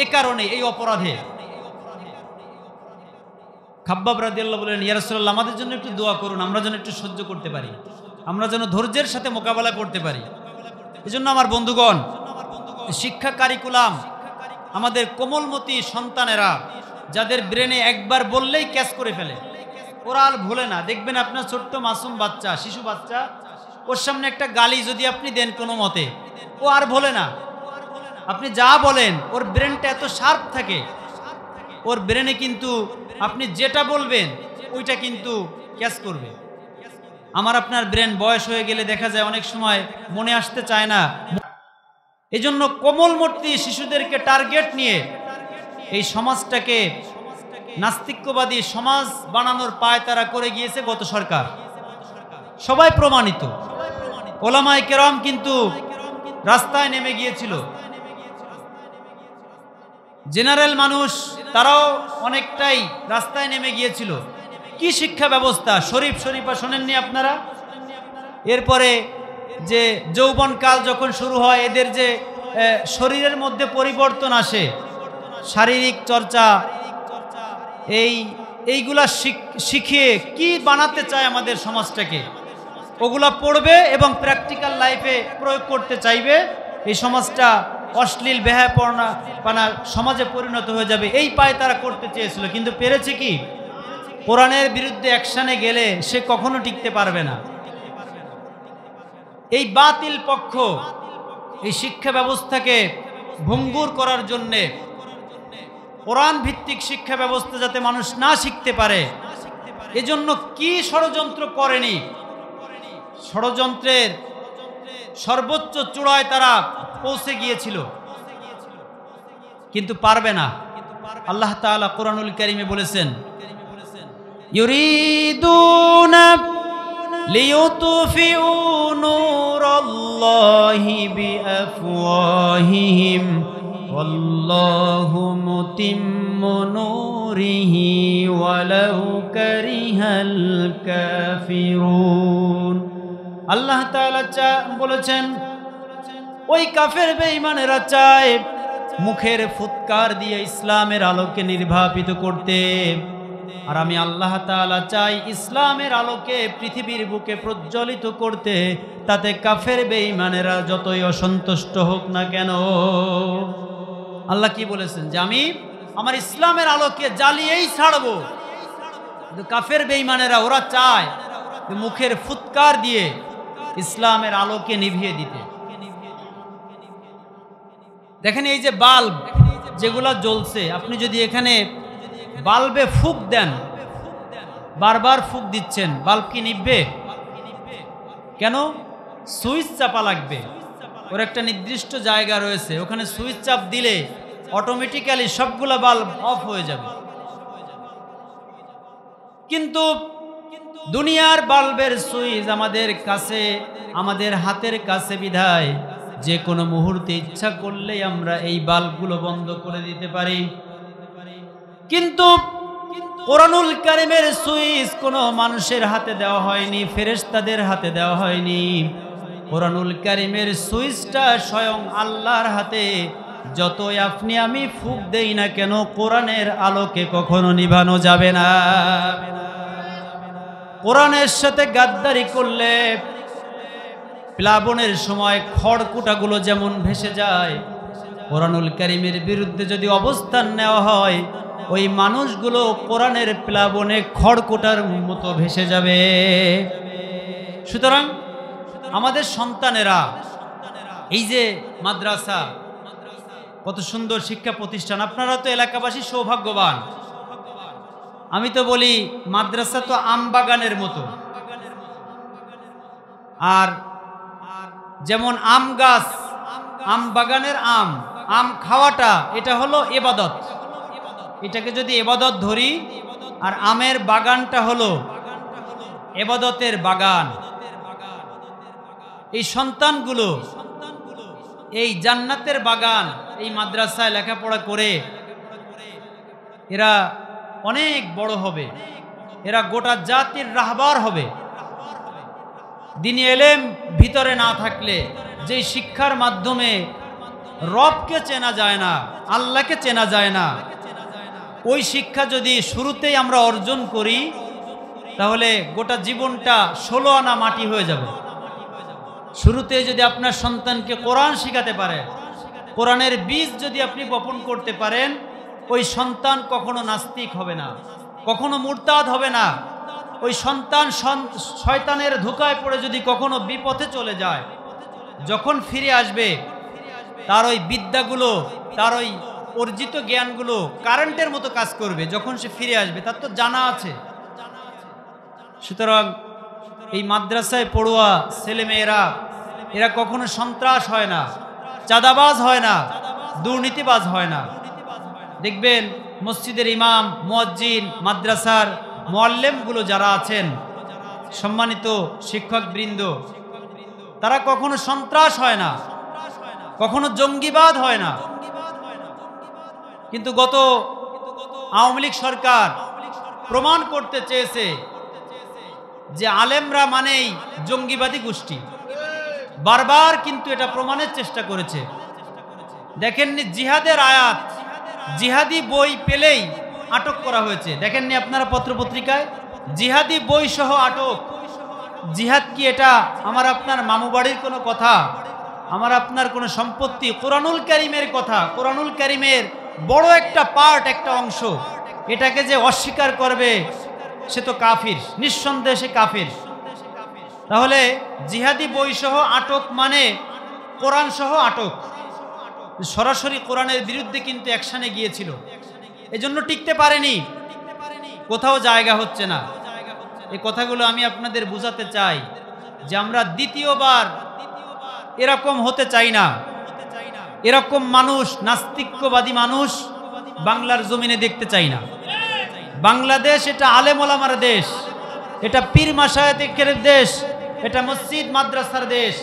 এ কারণে এই অপরাধে। খাব্বাব রাদিয়াল্লাহু বলেন, ইয়া রাসূলুল্লাহ, আমাদের জন্য একটু দোয়া করুন, আমরা যেন একটু সহ্য করতে পারি, আমরা যেন ধৈর্যের সাথে মোকাবেলা করতে পারি। এজন্য আমার বন্ধুগণ, শিক্ষা কারিকুলাম, আমাদের কোমলমতি সন্তানেরা যাদের ব্রেনে একবার বললেই ক্যাচ করে ফেলে, ওরা আর ভুলে না। দেখবেন আপনার ছোট্ট মাসুম বাচ্চা, শিশু বাচ্চা, ওর সামনে একটা গালি যদি আপনি দেন কোনো মতে, ও আর ভোলে না। আপনি যা বলেন, ওর ব্রেনটা এত শার্প থাকে, ওর ব্রেনে কিন্তু আপনি যেটা বলবেন ওইটা কিন্তু ক্যাচ করবে। আমার আপনার ব্রেন বয়স হয়ে গেলে দেখা যায় অনেক সময় মনে আসতে চায় না। এজন্য কোমলমতি শিশুদেরকে টার্গেট নিয়ে এই সমাজটাকে নাস্তিক্যবাদী সমাজ বানানোর পায়তারা করে গিয়েছে গত সরকার। সবাই প্রমাণিত। ওলামায়ে কেরাম কিন্তু রাস্তায় নেমে গিয়েছিল। জেনারেল মানুষ তারাও অনেকটাই রাস্তায় নেমে গিয়েছিল। কি শিক্ষা ব্যবস্থা! শরীফা শোনেননি আপনারা? এরপরে যে যৌবনকাল যখন শুরু হয়, এদের যে শরীরের মধ্যে পরিবর্তন আসে, শারীরিক চর্চা, এইগুলা শিখিয়ে কি বানাতে চায় আমাদের সমাজটাকে, ওগুলা পড়বে এবং প্র্যাকটিক্যাল লাইফে প্রয়োগ করতে চাইবে। এই সমাজটা অশ্লীল বেহায়াপনা সমাজে পরিণত হয়ে যাবে, এই পায় তারা করতে চেয়েছিল। কিন্তু পেরেছে কি? কোরআনের বিরুদ্ধে অ্যাকশনে গেলে সে কখনো টিকতে পারবে না। এই বাতিল পক্ষ এই শিক্ষা ব্যবস্থাকে ভঙ্গুর করার জন্যে, কোরআন ভিত্তিক শিক্ষা ব্যবস্থা যাতে মানুষ না শিখতে পারে, এজন্য কি ষড়যন্ত্র করেনি। ষড়যন্ত্রের সর্বোচ্চ চূড়ায় তারা পৌঁছে গিয়েছিল, কিন্তু পারবে না। আল্লাহ তাআলা কোরআনুল কারীমে বলেছেন, ইউরিদুনা লিইউতফিউ নূরাল্লাহি বিআফওয়াহিহিম ওয়াল্লাহু মুতিম্মু নূরিহি ওয়ালাউ কারিহাল কাফিরুন। আল্লাহ তাআলা বলেছেন, ওই কাফের বেঈমানেরা চায় মুখের ফুৎকার দিয়ে ইসলামের আলোকে নির্বাপিত করতে, আর আমি আল্লাহ তাআলা চাই ইসলামের আলোকে পৃথিবীর বুকে প্রজ্বলিত করতে, তাতে কাফের বেঈমানেরা যতই অসন্তুষ্ট হোক না কেন। আল্লাহ কি বলেছেন? যে আমি আমার ইসলামের আলোকে জ্বালিয়েই ছাড়বো। কিন্তু কাফের বেঈমানেরা ওরা চায় মুখের ফুৎকার দিয়ে ইসলামের আলোকে নিভিয়ে দিতে। দেখেন এই যে বাল্ব যেগুলা জ্বলছে, আপনি যদি এখানে বাল্বে ফুঁক দেন, বারবার ফুঁক দিচ্ছেন, বাল্ব কি নিভবে? কেন? সুইচ চাপা লাগবে। ওর একটা নির্দিষ্ট জায়গা রয়েছে, ওখানে সুইচ চাপ দিলে অটোমেটিক্যালি সবগুলা বাল্ব অফ হয়ে যাবে। কিন্তু দুনিয়ার বাল্বের সুইচ আমাদের কাছে, আমাদের হাতের কাছে বিধায় যে কোনো মুহূর্তে ইচ্ছা করলেই আমরা এই বাল্বগুলো বন্ধ করে দিতে পারি। কিন্তু কোরআনুল কারীমের সুইচ কোনো মানুষের হাতে দেওয়া হয়নি, ফেরেশতাদের হাতে দেওয়া হয়নি। কোরআনুল কারীমের সুইচটা স্বয়ং আল্লাহর হাতে। যতই আপনি আমি ফুঁক দেই না কেন, কোরআনের আলোকে কখনো নিভানো যাবে না। কোরআনের সাথে গাদ্দারি করলে প্লাবনের সময় খড়কুটাগুলো যেমন ভেসে যায়, কোরআনুল কারীমের বিরুদ্ধে যদি অবস্থান নেওয়া হয়, ওই মানুষগুলো কোরআনের প্লাবনে খড়কুটার মতো ভেসে যাবে। সুতরাং আমাদের সন্তানেরা, এই যে মাদ্রাসা, কত সুন্দর শিক্ষা প্রতিষ্ঠান, আপনারা তো এলাকাবাসী সৌভাগ্যবান। আমি তো বলি মাদ্রাসা তো আম বাগানের মতো। আর যেমন আম গাছ, আম বাগানের আম, আম খাওয়াটা এটা হলো ইবাদত। এটাকে যদি ইবাদত ধরি, আর আমের বাগানটা হলো ইবাদতের বাগান। এই সন্তানগুলো এই জান্নাতের বাগান, এই মাদ্রাসায় লেখাপড়া করে এরা অনেক বড় হবে, এরা গোটা জাতির রাহবার হবে। দ্বীনি ইলম ভিতরে না থাকলে, যে শিক্ষার মাধ্যমে রবকে চেনা যায় না, আল্লাহকে চেনা যায় না, ওই শিক্ষা যদি শুরুতেই আমরা অর্জন করি, তাহলে গোটা জীবনটা 16 আনা মাটি হয়ে যাবে। শুরুতে যদি আপনার সন্তানকে কোরআন শিখাতে পারেন, কোরআনের বীজ যদি আপনি বপন করতে পারেন, ওই সন্তান কখনো নাস্তিক হবে না, কখনো মুরতাদ হবে না। ওই সন্তান শয়তানের ধোঁকায় পড়ে যদি কখনো বিপথে চলে যায়, যখন ফিরে আসবে তার ওই বিদ্যাগুলো, তার ওই অর্জিত জ্ঞানগুলো কারেন্টের মতো কাজ করবে। যখন সে ফিরে আসবে তার তো জানা আছে। সুতরাং এই মাদ্রাসায় পড়ুয়া ছেলেমেয়েরা এরা কখনো সন্ত্রাস হয় না, চাঁদাবাজ হয় না, দুর্নীতিবাজ হয় না। দেখবেন মসজিদের ইমাম, মুয়াজ্জিন, মাদ্রাসার মুআল্লিমগুলো যারা আছেন, সম্মানিত শিক্ষকবৃন্দ, তারা কখনো সন্ত্রাস হয় না, কখনো জঙ্গিবাদ হয় না। কিন্তু গত আওয়ামী লীগ সরকার প্রমাণ করতে চেয়েছে যে আলেমরা মানেই জঙ্গিবাদী গোষ্ঠী। বারবার কিন্তু এটা প্রমাণের চেষ্টা করেছে। দেখেননি জিহাদের আয়াত, জিহাদি বই পেলেই আটক করা হয়েছে। দেখেননি আপনারা পত্রপত্রিকায় জিহাদি বই সহ আটক। জিহাদ কি এটা আমার আপনার মামু বাড়ির কোনো কথা, আমার আপনার কোনো সম্পত্তি? কোরআনুল কারীমের কথা, কোরআনুল কারীমের বড় একটা পার্ট, একটা অংশ, এটাকে যে অস্বীকার করবে সে তো কাফির, নিঃসন্দেহে সে কাফির। তাহলে জিহাদি বই সহ আটক মানে কোরআন সহ আটক। সরাসরি কোরআনের বিরুদ্ধে কিন্তু অ্যাকশনে গিয়েছিল, এজন্য টিকতে পারেনি, কোথাও জায়গা হচ্ছে না। এই কথাগুলো আমি আপনাদের বুঝাতে চাই যে আমরা দ্বিতীয়বার এরকম হতে চাই না। এরকম মানুষ, নাস্তিক্যবাদী মানুষ বাংলার জমিনে দেখতে চাই না। বাংলাদেশ এটা আলেম ওলামার দেশ, এটা পীর মাশায়েখের দেশ, এটা মসজিদ মাদ্রাসার দেশ।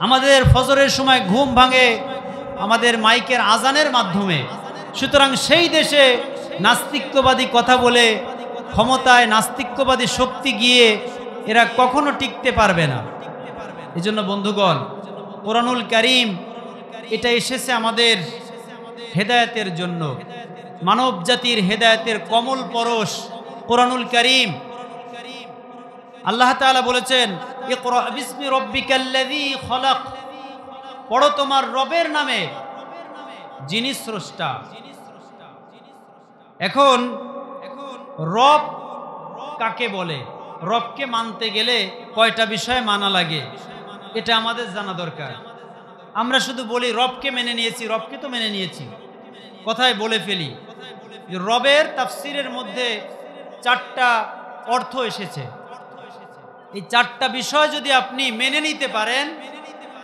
আমাদের ফজরের সময় ঘুম ভাঙে আমাদের মাইকের আজানের মাধ্যমে। সুতরাং সেই দেশে নাস্তিক্যবাদী কথা বলে ক্ষমতায় নাস্তিক্যবাদী শক্তি গিয়ে এরা কখনো টিকতে পারবে না। এজন্য বন্ধুগণ, কোরআনুল কারীম এটা এসেছে আমাদের হেদায়েতের জন্য, মানব জাতির হেদায়েতের কমল পরশ কোরআনুল কারীম। আল্লাহ তাআলা বলেছেন, ইকরা বিসমি রাব্বিকাল্লাযী খলাক, পড়ো তোমার রবের নামে যিনি স্রষ্টা। এখন রব কাকে বলে? রবকে মানতে গেলে কয়টা বিষয় মানা লাগে এটা আমাদের জানা দরকার। আমরা শুধু বলি রবকে মেনে নিয়েছি, রবকে তো মেনে নিয়েছি, কথায় বলে ফেলি। রবের তাফসিরের মধ্যে 4টা অর্থ এসেছে। এই 4টা বিষয় যদি আপনি মেনে নিতে পারেন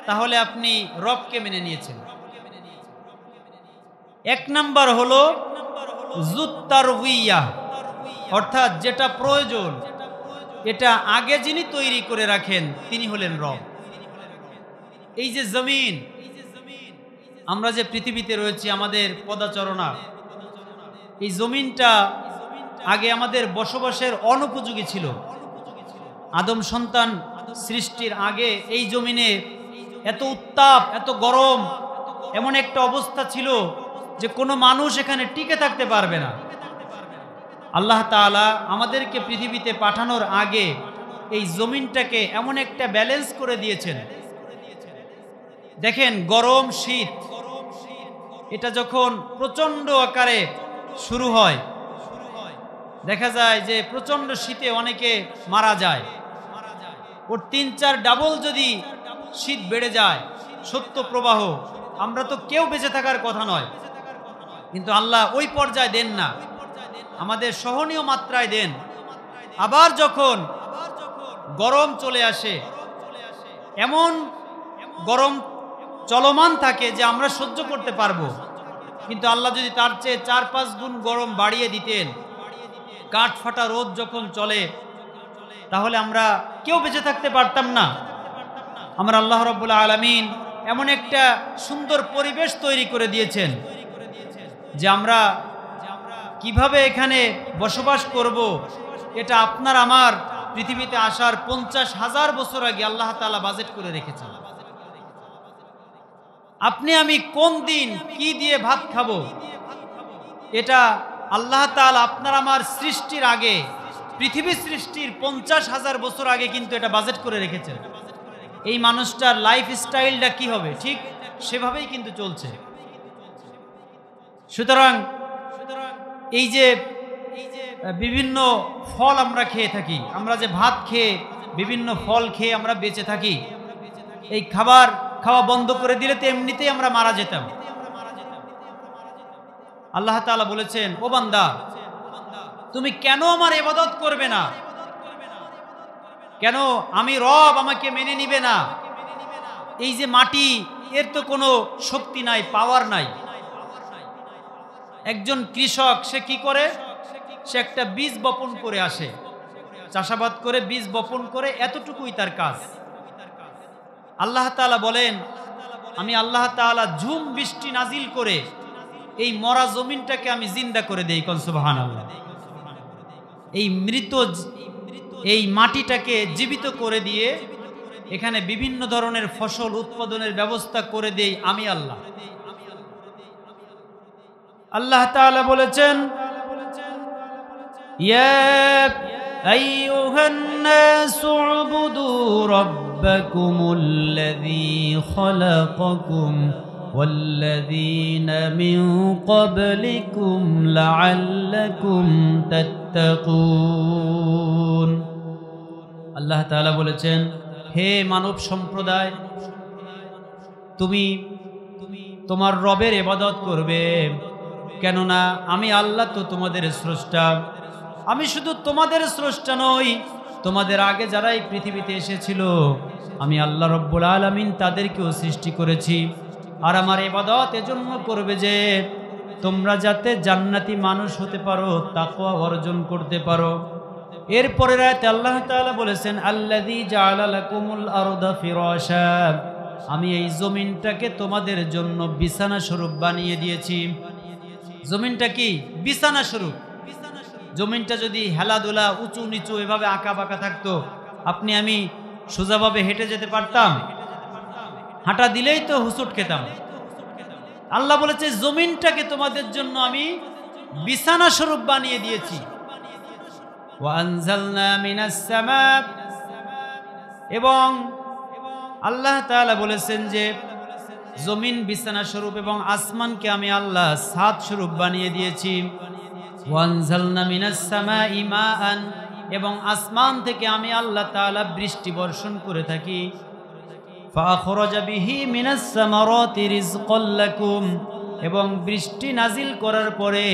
তাহলে আপনি রবকে মেনে নিয়েছেন। 1 নাম্বার হলো জুত্তারউইয়া, অর্থাৎ যেটা প্রয়োজন এটা আগে যিনি তৈরি করে রাখেন তিনি হলেন রব। এই যে জমিন, আমরা যে পৃথিবীতে রয়েছি, আমাদের পদাচরণা, এই জমিনটা আগে আমাদের বসবাসের অনুপযোগী ছিল। আদম সন্তান সৃষ্টির আগে এই জমিনে এত উত্তাপ, এত গরম, এমন একটা অবস্থা ছিল যে কোনো মানুষ এখানে টিকে থাকতে পারবে না। আল্লাহ তাআলা আমাদেরকে পৃথিবীতে পাঠানোর আগে এই জমিনটাকে এমন একটা ব্যালেন্স করে দিয়েছেন। দেখেন গরম শীত এটা যখন প্রচণ্ড আকারে শুরু হয়, দেখা যায় যে প্রচণ্ড শীতে অনেকে মারা যায়। ওর 3-4 ডাবল যদি শীত বেড়ে যায়, সত্য প্রবাহ, আমরা তো কেউ বেঁচে থাকার কথা নয়, কিন্তু আল্লাহ ওই পর্যায়ে দেন না, আমাদের সহনীয় মাত্রায় দেন। আবার যখন গরম চলে আসে, এমন গরম চলমান থাকে যে আমরা সহ্য করতে পারবো, কিন্তু আল্লাহ যদি তার চেয়ে 4-5 গুণ গরম বাড়িয়ে দিতেন, কাঠ ফাটা রোদ যখন চলে, তাহলে আমরা কেউ বেঁচে থাকতে পারতাম না। আমরা আল্লাহ রাব্বুল আলামিন এমন একটা সুন্দর পরিবেশ তৈরি করে দিয়েছেন যে আমরা কিভাবে এখানে বসবাস করব, এটা আপনার আমার পৃথিবীতে আসার 50,000 বছর আগে আল্লাহ তাআলা বাজেট করে রেখেছেন। আপনি আমি কোন দিন কি দিয়ে ভাত খাবো, এটা আল্লাহ তাআলা আপনার আমার সৃষ্টির আগে, পৃথিবী সৃষ্টির 50,000 বছর আগে কিন্তু এটা বাজেট করে রেখেছেন। এই মানুষটার লাইফ স্টাইলটা কি হবে, ঠিক সেভাবেই কিন্তু চলছে। সুতরাং এই যে বিভিন্ন ফল আমরা খেয়ে থাকি, আমরা যে ভাত খেয়ে বিভিন্ন ফল খেয়ে আমরা বেঁচে থাকি, এই খাবার খাওয়া বন্ধ করে দিলে তো এমনিতেই আমরা মারা যেতাম। আল্লাহ তাআলা বলেছেন, ও বান্দা তুমি কেন আমার ইবাদত করবে না? কেন আমি রব, আমাকে মেনে নিবে না? এই যে মাটি, এর তো কোনো শক্তি নাই, পাওয়ার নাই। একজন কৃষক সে কি করে? সে একটা বীজ বপন করে আসে, চাষাবাদ করে বীজ বপন করে, এতটুকুই তার কাজ। আল্লাহ তাআলা বলেন, আমি আল্লাহ তাআলা ঝুম বৃষ্টি নাজিল করে এই মরা জমিনটাকে আমি জিন্দা করে দেই। কোন সুবহানাল্লাহ। এই মৃত এই মাটিটাকে জীবিত করে দিয়ে এখানে বিভিন্ন ধরনের ফসল উৎপাদনের ব্যবস্থা করে দেই আমি আল্লাহ। আল্লাহ তাআলা বলেছেন, ইয়া আইয়ুহান নাসু উবুদু রাব্বাকুমুল্লাযী খালাকাকুম ওয়াল্লাযীনা মিন ক্বাবলিকুম লাআল্লাকুম তাত্তাকুন। আল্লাহ তাআলা বলেছেন, হে মানব সম্প্রদায়, তুমি তোমার রবের ইবাদত করবে, কেননা আমি আল্লাহ তো তোমাদের স্রষ্টা। আমি শুধু তোমাদের স্রষ্টা নই, তোমাদের আগে যারা এই পৃথিবীতে এসেছিল আমি আল্লাহ রব্বুল আলামিন তাদেরকেও সৃষ্টি করেছি। আর আমার ইবাদত এজন্য করবে যে তোমরা যাতে জান্নাতি মানুষ হতে পারো, তাকওয়া অর্জন করতে পারো। এরপরের আয়াতে আল্লাহ তাআলা বলেছেন, আল্লাযী জাআলা লাকুমুল আরদা ফিরাশা, আমি এই জমিনটাকে তোমাদের জন্য বিছানা স্বরূপ বানিয়ে দিয়েছি। জমিনটা কি? বিছানা স্বরূপ। জমিনটা যদি হেলাদোলা উঁচু নিচু এভাবে আঁকা বাঁকা থাকতো, আপনি আমি সোজাভাবে হেঁটে যেতে পারতাম? হাঁটা দিলেই তো হুঁচট খেতাম। আল্লাহ বলেছে জমিনটাকে তোমাদের জন্য আমি বিছানা স্বরূপ বানিয়ে দিয়েছি। ওয়ানজালনা মিনাস সামা, এবং আল্লাহ তাআলা বলেছেন যে জমিন বিছানা স্বরূপ এবং আসমানকে আমি আল্লাহ ছাদ স্বরূপ বানিয়ে দিয়েছি। ওয়ানজালনা মিনাস সামাই মাআন, এবং আসমান থেকে আমি আল্লাহ তাআলা বৃষ্টি বর্ষণ করে থাকি। ফাখরাজা বিহি মিনাস সামারাতি রিজকাল লাকুম, এবং বৃষ্টি নাজিল করার পরে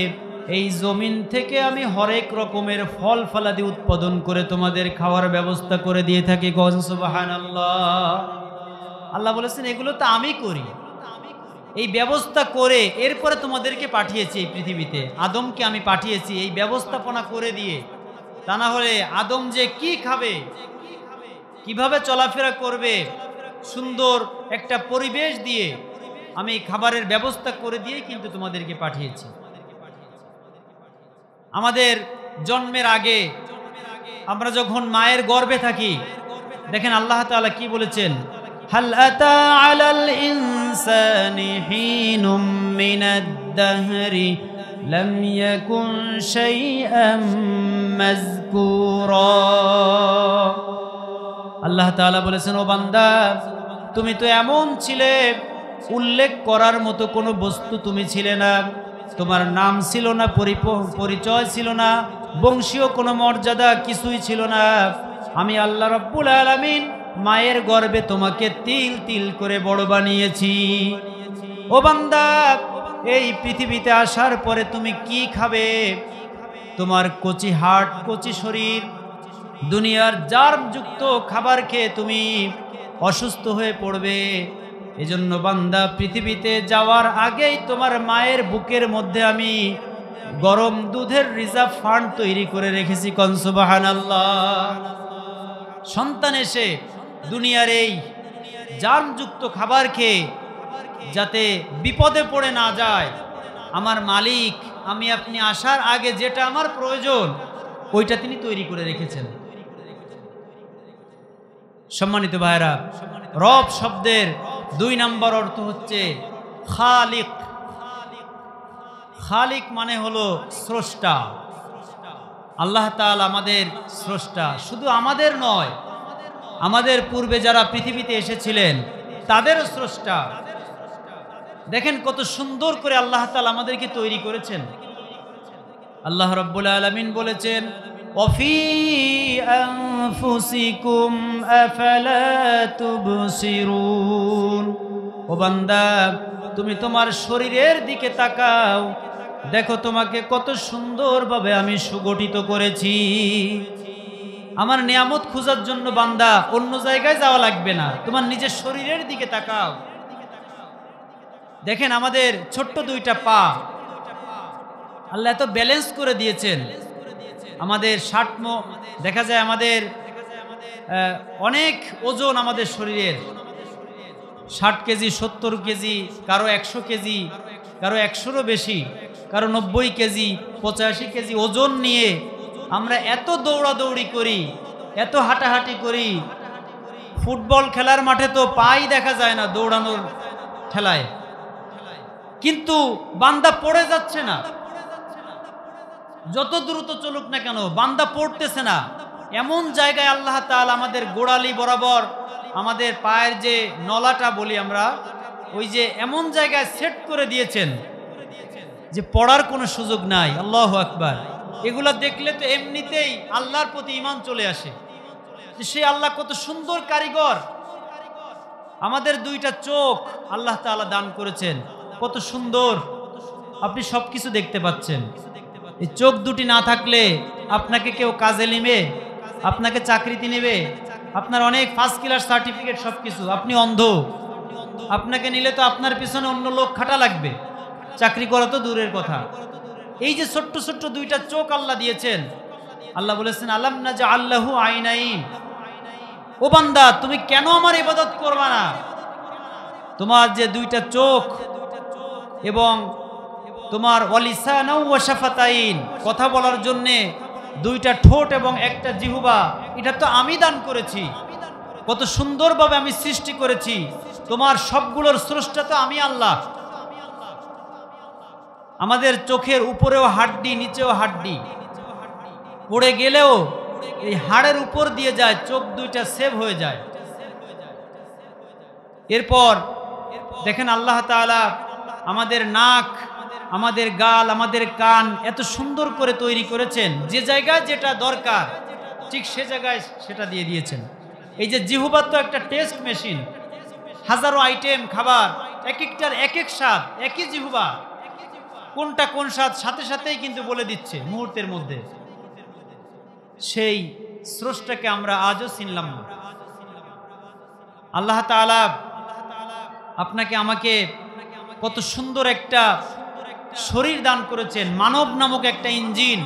এই জমিন থেকে আমি হরেক রকমের ফল ফলাদি উৎপাদন করে তোমাদের খাওয়ার ব্যবস্থা করে দিয়ে থাকি। সুবহানাল্লাহ। আল্লাহ বলেছেন এগুলো তো আমি করি, এই ব্যবস্থা করে এরপরে তোমাদেরকে পাঠিয়েছি এই পৃথিবীতে। আদমকে আমি পাঠিয়েছি এই ব্যবস্থাপনা করে দিয়ে, তা না হলে আদম যে কি খাবে, কিভাবে চলাফেরা করবে, সুন্দর একটা পরিবেশ দিয়ে আমি খাবারের ব্যবস্থা করে দিয়ে কিন্তু তোমাদেরকে পাঠিয়েছি। আমাদের জন্মের আগে আমরা যখন মায়ের গর্ভে থাকি, দেখেন আল্লাহ তাআলা কি বলেছেন, হাল আতা আলাল ইনসানি হিনুম মিনাদ দাহরি লাম ইয়াকুন শাইআম মাযকুরা। আল্লাহ তাআলা বলেছেন, ও বান্দা, তুমি তো এমন ছিলে, উল্লেখ করার মতো কোনো বস্তু তুমি ছিলে না। তোমার নাম ছিল না, পরিচয় ছিল না, বংশীয় কোনো মর্যাদা কিছুই ছিল না। আমি আল্লাহ রাব্বুল আলামিন মায়ের গর্ভে তোমাকে তিল তিল করে বড় বানিয়েছি। ও বান্দা, এই পৃথিবীতে আসার পরে তুমি কি খাবে? তোমার কচি হাড়, কচি শরীর, দুনিয়ার জার্মযুক্ত খাবার খেয়ে তুমি অসুস্থ হয়ে পড়বে। এজন্য বান্দা, পৃথিবীতে যাওয়ার আগেই তোমার মায়ের বুকের মধ্যে আমি গরম দুধের রিজার্ভ ফান্ড তৈরি করে রেখেছি। কোন সুবহানাল্লাহ। সন্তান এসে দুনিয়ার এই জার্মযুক্ত খাবার খেয়ে যাতে বিপদে পড়ে না যায়, আমার মালিক আমি আপনি আসার আগে যেটা আমার প্রয়োজন ওইটা তিনি তৈরি করে রেখেছেন। সম্মানিত ভাইরা, রব শব্দের 2 নম্বর অর্থ হচ্ছে খালিক। খালিক মানে হলো স্রষ্টা। আল্লাহ তাআলা আমাদের স্রষ্টা, শুধু আমাদের নয়, আমাদের পূর্বে যারা পৃথিবীতে এসেছিলেন তাদেরও স্রষ্টা। দেখেন কত সুন্দর করে আল্লাহ তাআলা আমাদেরকে তৈরি করেছেন। আল্লাহ রাব্বুল আলামিন বলেছেন, ওয়াফি আনফুসিকুম আফালা তুবসিরুন। ও বান্দা, তুমি তোমার শরীরের দিকে তাকাও, দেখো তোমাকে কত সুন্দরভাবে আমি সুগঠিত করেছি। আমার নিয়ামত খোঁজার জন্য বান্দা অন্য জায়গায় যাওয়া লাগবে না, তোমার নিজের শরীরের দিকে তাকাও। দেখেন আমাদের ছোট্ট দুইটা পা আল্লাহ এত ব্যালেন্স করে দিয়েছেন। আমাদের দেখা যায় আমাদের অনেক ওজন আমাদের শরীরের, 60 কেজি 70 কেজি, কারো 100 কেজি, কারো 100-রও বেশি, কারো 90 কেজি 85 কেজি ওজন নিয়ে আমরা এত দৌড়াদৌড়ি করি, এত হাঁটাহাঁটি করি। ফুটবল খেলার মাঠে তো পাই দেখা যায় না দৌড়ানোর ঠেলায়, কিন্তু বান্দা পড়ে যাচ্ছে না। যত দ্রুত চলুক না কেন বান্দা পড়তেছে না। এমন জায়গায় আল্লাহ তাআলা আমাদের গোড়ালি বরাবর আমাদের পায়ের যে নলাটা বলি আমরা, ওই যে এমন জায়গায় সেট করে দিয়েছেন যে পড়ার কোনো সুযোগ নাই। আল্লাহু আকবার। এগুলা দেখলে তো এমনিতেই আল্লাহর প্রতি ঈমান চলে আসে যে সে আল্লাহ কত সুন্দর কারিগর। আমাদের দুইটা চোখ আল্লাহ তাআলা দান করেছেন, কত সুন্দর, আপনি সবকিছু দেখতে পাচ্ছেন। এই চোখ দুটি না থাকলে আপনাকে কেউ কাজে নেবে, আপনাকে চাকরিতে নেবে, আপনার অনেক ফার্স্ট ক্লাস সার্টিফিকেট সবকিছু, আপনি অন্ধ, আপনাকে নিলে তো আপনার পিছনে অন্য লোক খাটা লাগবে, চাকরি করা তো দূরের কথা। এই যে ছোট্ট ছোট্ট দুইটা চোখ আল্লাহ দিয়েছেন, আল্লাহ বলেছেন আলাম নাজআল লাহু আইনাইন, ও বান্দা তুমি কেন আমার ইবাদত করবা না? তোমার যে দুইটা চোখ এবং তোমার ওয়ালিসানাও ওয়া শাফাতাইন, কথা বলার জন্য দুইটা ঠোঁট এবং একটা জিহ্বা, এটা তো আমি দান করেছি। কত সুন্দরভাবে আমি সৃষ্টি করেছি। তোমার সবগুলোর স্রষ্টা তো আমি আল্লাহ। আমাদের চোখের উপরেও হাড্ডি, নিচেও হাড্ডি, পড়ে গেলেও এই হাড়ের উপর দিয়ে যায়, চোখ দুইটা সেভ হয়ে যায়। এরপর দেখেন আল্লাহ তাআলা আমাদের নাক, আমাদের গাল, আমাদের কান এত সুন্দর করে তৈরি করেছেন, যে জায়গায় যেটা দরকার ঠিক সে জায়গায় সেটা দিয়ে দিয়েছেন। এই যে জিহ্বা তো একটা টেস্ট মেশিন, হাজারো আইটেম খাবার, এক একটার এক এক স্বাদ, একই জিহ্বা কোনটা কোন স্বাদ সাথে সাথেই কিন্তু বলে দিচ্ছে মুহূর্তের মধ্যে। সেই স্রষ্টাকে আমরা আজও চিনলাম না। আল্লাহ তাআলা আপনাকে আমাকে কত সুন্দর একটা শরীর দান করেছেন, মানব নামক একটা ইঞ্জিন,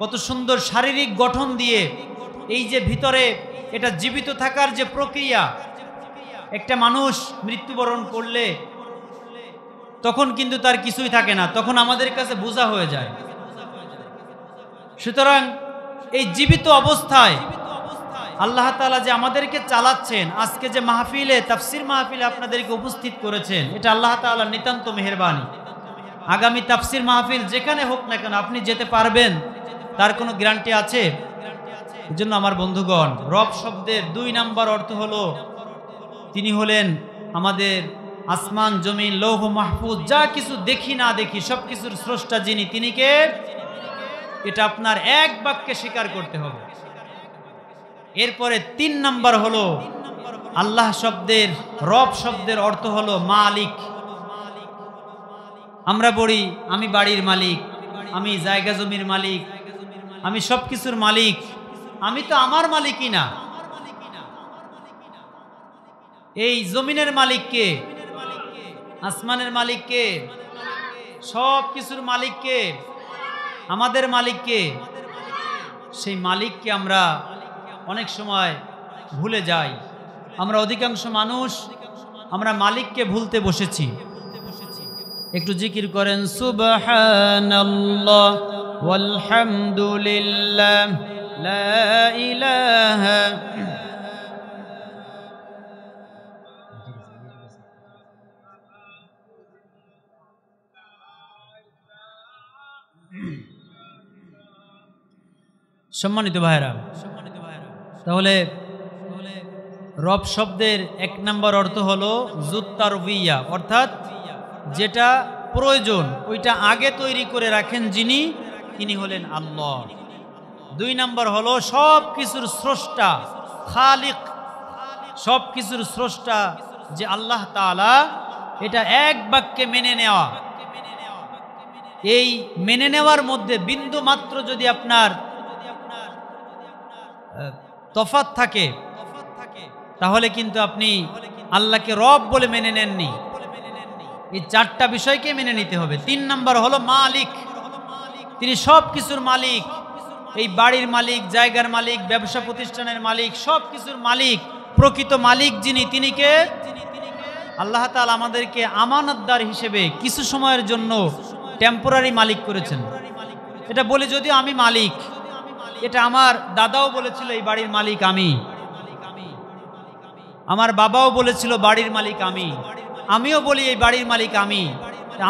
কত সুন্দর শারীরিক গঠন দিয়ে এই যে ভিতরে এটা জীবিত থাকার যে প্রক্রিয়া, একটা মানুষ মৃত্যুবরণ করলে তখন কিন্তু তার কিছুই থাকে না, তখন আমাদের কাছে বোঝা হয়ে যায়। সুতরাং এই জীবিত অবস্থায় আল্লাহ তাআলা যে আমাদেরকে চালাচ্ছেন, আজকে যে মাহফিলে, তাফসির মাহফিলে আপনাদেরকে উপস্থিত করেছেন, এটা আল্লাহ তাআলার নিতান্ত মেহেরবানি। আগামী তাফসির মাহফিল যেখানে হোক না কেন আপনি যেতে পারবেন তার কোনো গ্যারান্টি আছে? এজন্য আমার বন্ধুগণ, রব শব্দের 2 নাম্বার অর্থ হলো তিনি হলেন আমাদের আসমান জমিন লৌহ মাহফুজ, যা কিছু দেখি না দেখি সব কিছুর স্রষ্টা যিনি, তিনি কে? এটা আপনার এক বাক্যে স্বীকার করতে হবে। এরপরে 3 নাম্বার হলো আল্লাহ শব্দের, রব শব্দের অর্থ হলো মালিক। আমরা বলি আমি বাড়ির মালিক, আমি জায়গা জমির মালিক, আমি সব কিছুর মালিক। আমি তো আমার মালিকই না। এই জমিনের মালিক কে? আসমানের মালিক কে? সব কিছুর মালিক কে? আমাদের মালিক কে? সেই মালিককে আমরা অনেক সময় ভুলে যাই। আমরা অধিকাংশ মানুষ আমরা মালিককে ভুলতে বসেছি। একটু জিকির করেন সুবহানাল্লাহ ওয়ালহামদুলিল্লাহ লা ইলাহা। সম্মানিত ভাইরা, তাহলে রব শব্দের 1 নম্বর অর্থ হলো জুত্তারবিয়া, অর্থাৎ যেটা প্রয়োজন ওইটা আগে তৈরি করে রাখেন যিনি, তিনি হলেন আল্লাহ। 2 নম্বর হলো সব কিছুর স্রষ্টা, খালিক, সব কিছুর স্রষ্টা যে আল্লাহ তাআলা, এটা এক বাক্যে মেনে নেওয়া। এই মেনে নেওয়ার মধ্যে বিন্দু মাত্র যদি আপনার তফাৎ থাকে, তাহলে কিন্তু আপনি আল্লাহকে রব বলে মেনে নেননি। এই চারটা বিষয়কে মেনে নিতে হবে। 3 নাম্বার হলো মালিক, তিনি সব কিছুর মালিক, এই বাড়ির মালিক, জায়গার মালিক, ব্যবসা প্রতিষ্ঠানের মালিক, সব কিছুর মালিক, প্রকৃত মালিক যিনি, তিনি কে? আল্লাহ তাআলা আমাদেরকে আমানতদার হিসেবে কিছু সময়ের জন্য টেম্পোরারি মালিক করেছেন। এটা বলে যদিও আমি মালিক, এটা আমার দাদাও বলেছিল এই বাড়ির মালিক আমি, আমার বাবাও বলেছিল বাড়ির মালিক আমি, আমিও বলি এই বাড়ির মালিক আমি,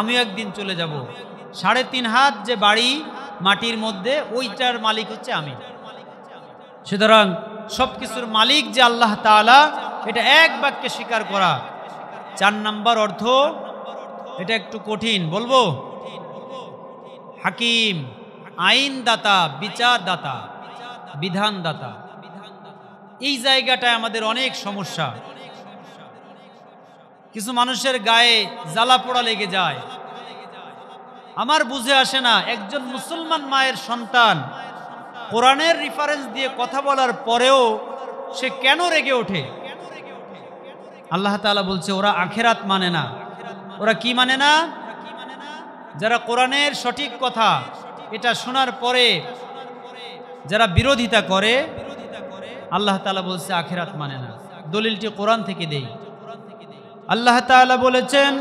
আমিও একদিন চলে যাব। 3.5 হাত যে বাড়ি মাটির মধ্যে, ওইটার মালিক হচ্ছে আমি। সুতরাং সব কিছুর মালিক যে আল্লাহ তাআলা, এটা এক বাক্যে স্বীকার করা। 4 নাম্বার অর্থ, এটা একটু কঠিন বলবো, হাকিম, আইনদাতা, বিচারদাতা, বিধানদাতা। এই জায়গাটায় আমাদের অনেক সমস্যা। কিছু মানুষের গায়ে জ্বালা পোড়া লেগে যায়। আমার বুঝে আসে না, একজন মুসলমান মায়ের সন্তান কোরআনের রেফারেন্স দিয়ে কথা বলার পরেও সে কেন রেগে ওঠে। আল্লাহ তাআলা বলছে ওরা আখিরাত মানে না। ওরা কি মানে না? যারা কোরআনের সঠিক কথা এটা শোনার পরে যারা বিরোধিতা করে, আল্লাহ তাআলা বলছে আখিরাত মানে না। দলিলটি কোরআন থেকে দেই। আল্লাহ তাআলা বলেছেন,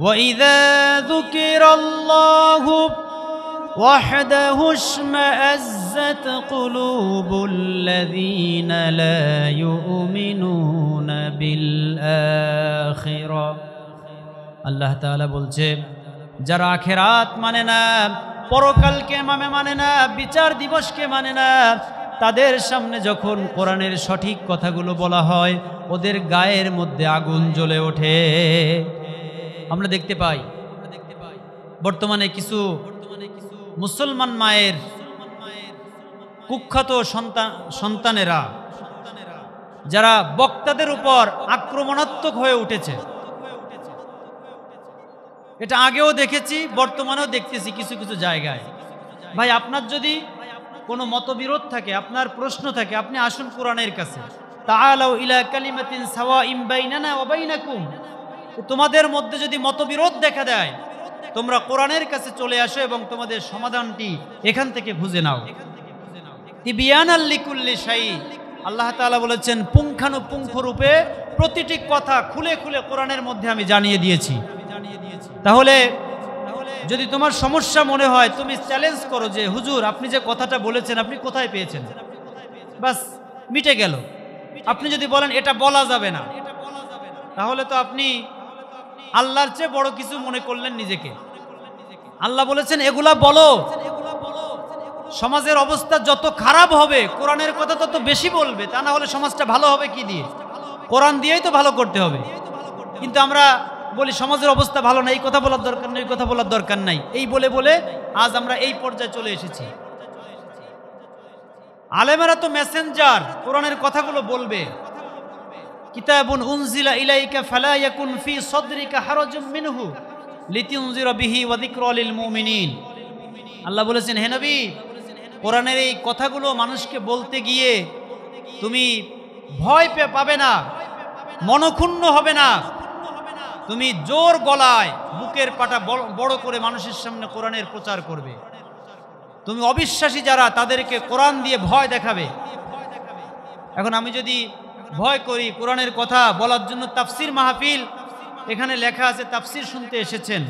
وَإِذَا ذُكِرَ اللَّهُ وَحْدَهُ اشْمَأَزَّتْ قُلُوبُ الَّذِينَ لَا يُؤْمِنُونَ بِالْآخِرَةِ। আল্লাহ তাআলা বলছে যারা আখিরাত মানে না, পরকালকে মানে না, বিচার দিবসকে মানে না, তাদের সামনে যখন কোরআনের সঠিক কথাগুলো বলা হয়, ওদের গায়ের মধ্যে আগুন জ্বলে ওঠে। আমরা দেখতে পাই বর্তমানে কিছু মুসলমান মায়ের কুখ্যাত সন্তানেরা যারা বক্তাদের উপর আক্রমণাত্মক হয়ে উঠেছে। এটা আগেও দেখেছি, বর্তমানেও দেখতেছি কিছু কিছু জায়গায়। ভাই, আপনার যদি কোনো মতবিরোধ থাকে, আপনার প্রশ্ন থাকে, আপনি আসুন কোরআনের কাছে। তাআলাউ ইলা কালিমাতিন সাওয়াইন বাইনানা ওয়া বাইনাকুম। তোমাদের মধ্যে যদি মতবিরোধ দেখা দেয়, তোমরা কোরআনের কাছে চলে আসো এবং তোমাদের সমাধানটি এখান থেকে খুঁজে নাও। তিবিয়ানাল লিকুল্লি শাই। আল্লাহ তাআলা বলেছেন পুঙ্খানুপুঙ্খ রূপে প্রতিটি কথা খুলে খুলে কোরআনের মধ্যে আমি জানিয়ে দিয়েছি। তাহলে যদি তোমার সমস্যা মনে হয়, তুমি চ্যালেঞ্জ করো যে হুজুর আপনি যে কথাটা বলেছেন আপনি কোথায় পেয়েছেন, বাস মিটে গেল। আপনি যদি বলেন এটা বলা যাবে না, তাহলে তো আপনি আল্লাহর চেয়ে বড় কিছু মনে করলেন নিজেকে। আল্লাহ বলেছেন এগুলা বলো। সমাজের অবস্থা যত খারাপ হবে কোরআনের কথা তত বেশি বলবে, তা না হলে সমাজটা ভালো হবে কি দিয়ে? কোরআন দিয়েই তো ভালো করতে হবে। কিন্তু আমরা বলি সমাজের অবস্থা ভালো না, এই কথা বলার দরকার নেই, এই কথা বলার দরকার নাই, এই বলে বলে আজ আমরা এই পর্যায়ে চলে এসেছি। আলেমেরা তো মেসেঞ্জার, কোরআনের কথাগুলো বলবে। কিতাবুন উনজিলা ইলাইকা ফালা ইয়াকুন ফি সাদরিকা হারাজুম মিনহু লিতুনজিরা বিহি ওয়া যিকরা লিল মুমিনিন। আল্লাহ বলেছেন হে নবী, কোরআনের এই কথাগুলো মানুষকে বলতে গিয়ে তুমি ভয় পাবে না, মনক্ষুণ্ণ হবে না। তুমি জোর গলায় বুকের পাটা বড় করে মানুষের সামনে কোরআনের প্রচার করবে। তুমি অবিশ্বাসী যারা তাদেরকে কোরআন দিয়ে ভয় দেখাবে। এখন আমি যদি ভয় করি, কোরআনের কথা বলার জন্য তাফসির মাহফিল, এখানে লেখা আছে তাফসির শুনতে এসেছেন,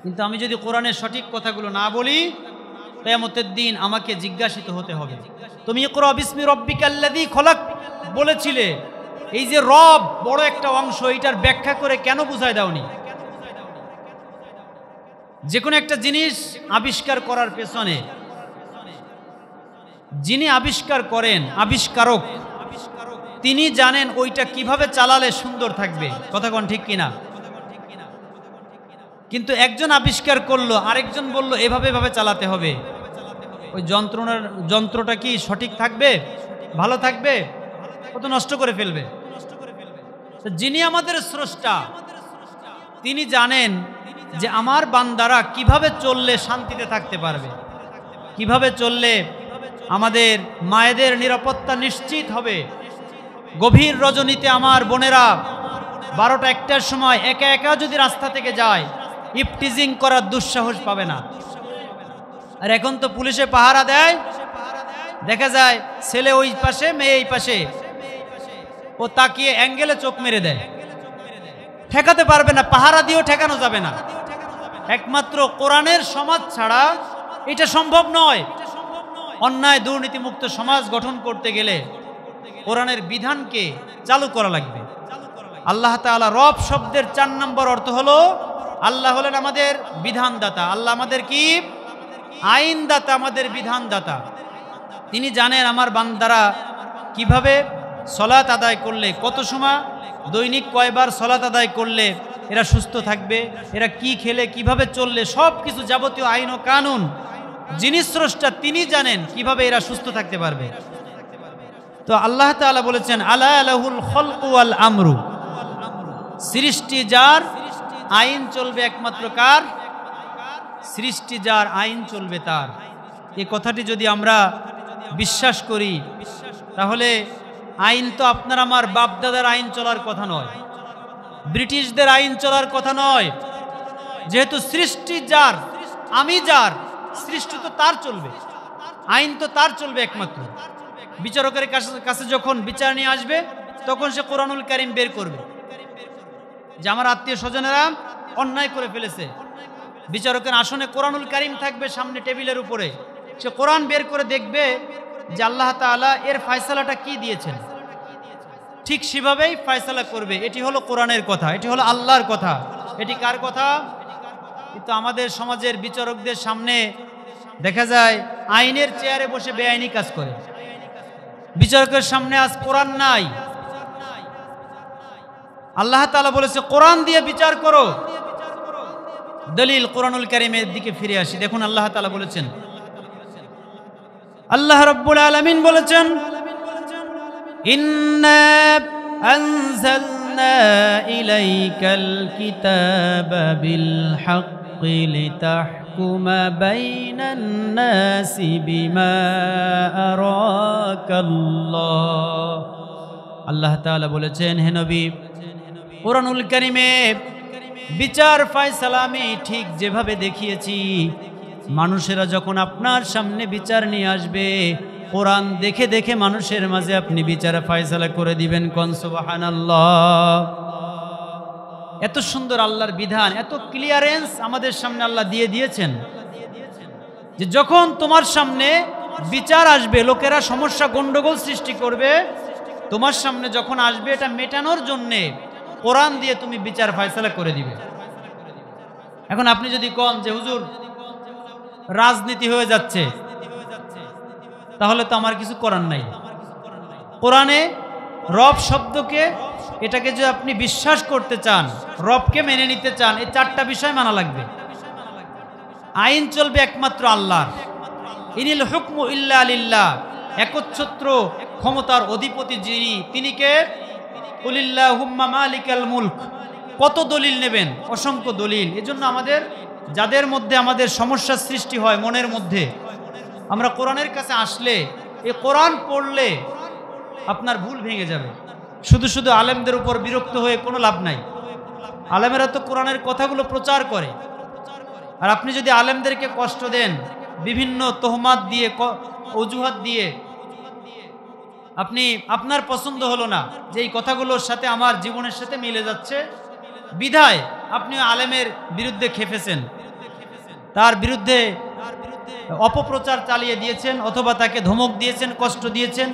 কিন্তু আমি যদি কোরআনের সঠিক কথাগুলো না বলি, কিয়ামতের দিন আমাকে জিজ্ঞাসিত হতে হবে। তুমি ইকরা বিসমি রাব্বিকাল্লাযী খলাক বলেছিলে, এই যে রব বড় একটা অংশ, এটার ব্যাখ্যা করে কেন বুঝায় দাওনি? যে কোনো একটা জিনিস আবিষ্কার করার পেছনে যিনি আবিষ্কার করেন, আবিষ্কারক, তিনি জানেন ওইটা কিভাবে চালালে সুন্দর থাকবে। কথা কোন ঠিক কিনা? কিন্তু একজন আবিষ্কার করলো, আরেকজন বলল এভাবে এভাবে চালাতে হবে, ওই যন্ত্রটা কি সঠিক থাকবে, ভালো থাকবে? কত নষ্ট করে ফেলবে। যিনি আমাদের স্রষ্টা, তিনি জানেন যে আমার বান্দারা কিভাবে চললে শান্তিতে থাকতে পারবে, কিভাবে চললে আমাদের মায়েদের নিরাপত্তা নিশ্চিত হবে। গভীর রজনীতে আমার বোনেরা 12টা 1টার সময় একা একা যদি রাস্তা থেকে যায়, ইফটিজিং করার দুঃসাহস পাবে না। আর এখন তো পুলিশে পাহারা দেয়, দেখা যায় ছেলে ওই পাশে মেয়ে এই পাশে, ও তাকিয়ে অ্যাঙ্গেলে চোখ মেরে দেয়, ঠেকাতে পারবে না, পাহারা দিয়েও ঠেকানো যাবে না। একমাত্র কোরআনের সমাজ ছাড়া এটা সম্ভব নয়। অন্যায় দুর্নীতিমুক্ত সমাজ গঠন করতে গেলে কোরআনের বিধানকে চালু করা লাগবে। আল্লাহ তাআলা রব শব্দের 4 নম্বর অর্থ হলো আল্লাহ হলেন আমাদের বিধানদাতা। আল্লাহ আমাদের কি? আইনদাতা, আমাদের বিধানদাতা। তিনি জানেন আমার বান্দারা কিভাবে সলাত আদায় করলে, কত সময়, দৈনিক কয়বার সলাত আদায় করলে এরা সুস্থ থাকবে, এরা কি খেলে কিভাবে চললে, সব কিছু যাবতীয় আইন ও কানুন যিনি স্রষ্টা তিনি জানেন কিভাবে এরা সুস্থ থাকতে পারবে। তো আল্লাহ তাআলা বলেছেন আলা লাহুল খলকু ওয়াল আমরু, সৃষ্টি যার, আইন চলবে একমাত্র কার? সৃষ্টি যার, আইন চলবে তার। এই কথাটি যদি আমরা বিশ্বাস করি তাহলে আইন তো আপনার আমার বাপদাদার আইন চলার কথা নয়, ব্রিটিশদের আইন চলার কথা নয়। যেহেতু সৃষ্টি যার, আমি যার, সৃষ্টি তো তার চলবে, আইন তো তার চলবে একমাত্র। বিচারকের কাছে যখন বিচার নিয়ে আসবে তখন সে কোরআনুল কারীম বের করবে যে আমার আত্মীয় স্বজনেরা অন্যায় করে ফেলেছে। বিচারকের আসনে কোরআনুল কারীম থাকবে সামনে টেবিলের উপরে, সে কোরআন বের করে দেখবে যে আল্লাহ তাআলা এর ফয়সালাটা কি দিয়েছেন, ঠিক সেভাবেই ফয়সালা করবে। এটি হলো কোরআনের কথা, এটি হলো আল্লাহর কথা। এটি কার কথা? কিন্তু আমাদের সমাজের বিচারকদের সামনে দেখা যায় আইনের চেয়ারে বসে বেআইনি কাজ করে। বিচারকের সামনে আজ কোরআন নাই। আল্লাহ তাআলা বলেছে কোরআন দিয়ে বিচার করো। দলিল কোরআনুল কারীমের দিকে ফিরে আসি। দেখুন আল্লাহ তাআলা বলেছেন, আল্লাহ রাব্বুল আলামিন বলেছেন ইন্না আনজালনা ইলাইকাল কিতাবা বিল হাক্কি লিতাহকুমা বাইনান নাসি বিমা আরাকাল্লাহ। আল্লাহ তাআলা বলেছেন হে নবী, কোরআনুল কারীমে বিচার ফয়সালা আমি ঠিক যেভাবে দেখিয়েছি, মানুষেরা যখন আপনার সামনে বিচার নিয়ে আসবে কোরআন দেখে দেখে মানুষের মাঝে আপনি বিচার ফয়সালা করে দিবেন। কোন সুবহানাল্লাহ। এত সুন্দর আল্লাহর বিধান, এত ক্লিয়ারেন্স আমাদের সামনে আল্লাহ দিয়ে দিয়েছেন যে যখন তোমার সামনে বিচার আসবে, লোকেরা সমস্যা গন্ডগোল সৃষ্টি করবে, তোমার সামনে যখন আসবে এটা মেটানোর জন্যে কোরআন দিয়ে তুমি বিচার ফয়সালা করে দিবে। এখন আপনি যদি কোন যে হুজুর রাজনীতি হয়ে যাচ্ছে, তাহলে তো আমার কিছু করার নাই। কোরআনে রব শব্দকে, এটাকে যদি আপনি বিশ্বাস করতে চান, রবকে মেনে নিতে চান, এই 4টা বিষয় মানা লাগবে। আইন চলবে একমাত্র আল্লাহর। ইনিল হুকমু ইল্লা লিল্লাহ, একচ্ছত্র ক্ষমতার অধিপতি যিনি, তিনি কে? কুলিল্লাহুম্মা মালিকাল মুলক। কত দলিল নেবেন? অসংখ্য দলিল। এজন্য আমাদের যাদের মধ্যে আমাদের সমস্যার সৃষ্টি হয় মনের মধ্যে, আমরা কোরআনের কাছে আসলে, এই কোরআন পড়লে আপনার ভুল ভেঙে যাবে। শুধু শুধু আলেমদের উপর বিরক্ত হয়ে কোনো লাভ নাই। আলেমেরা তো কোরআনের কথাগুলো প্রচার করে, আর আপনি যদি আলেমদেরকে কষ্ট দেন বিভিন্ন তোহমাত দিয়ে, অজুহাত দিয়ে, আপনি আপনার পছন্দ হলো না যে এই কথাগুলোর সাথে আমার জীবনের সাথে মিলে যাচ্ছে, বিধায় আপনি আলেমের বিরুদ্ধে খেপেছেন, তার বিরুদ্ধে অপপ্রচার চালিয়ে দিয়েছেন, অথবা তাকে ধমক দিয়েছেন, কষ্ট দিয়েছেন।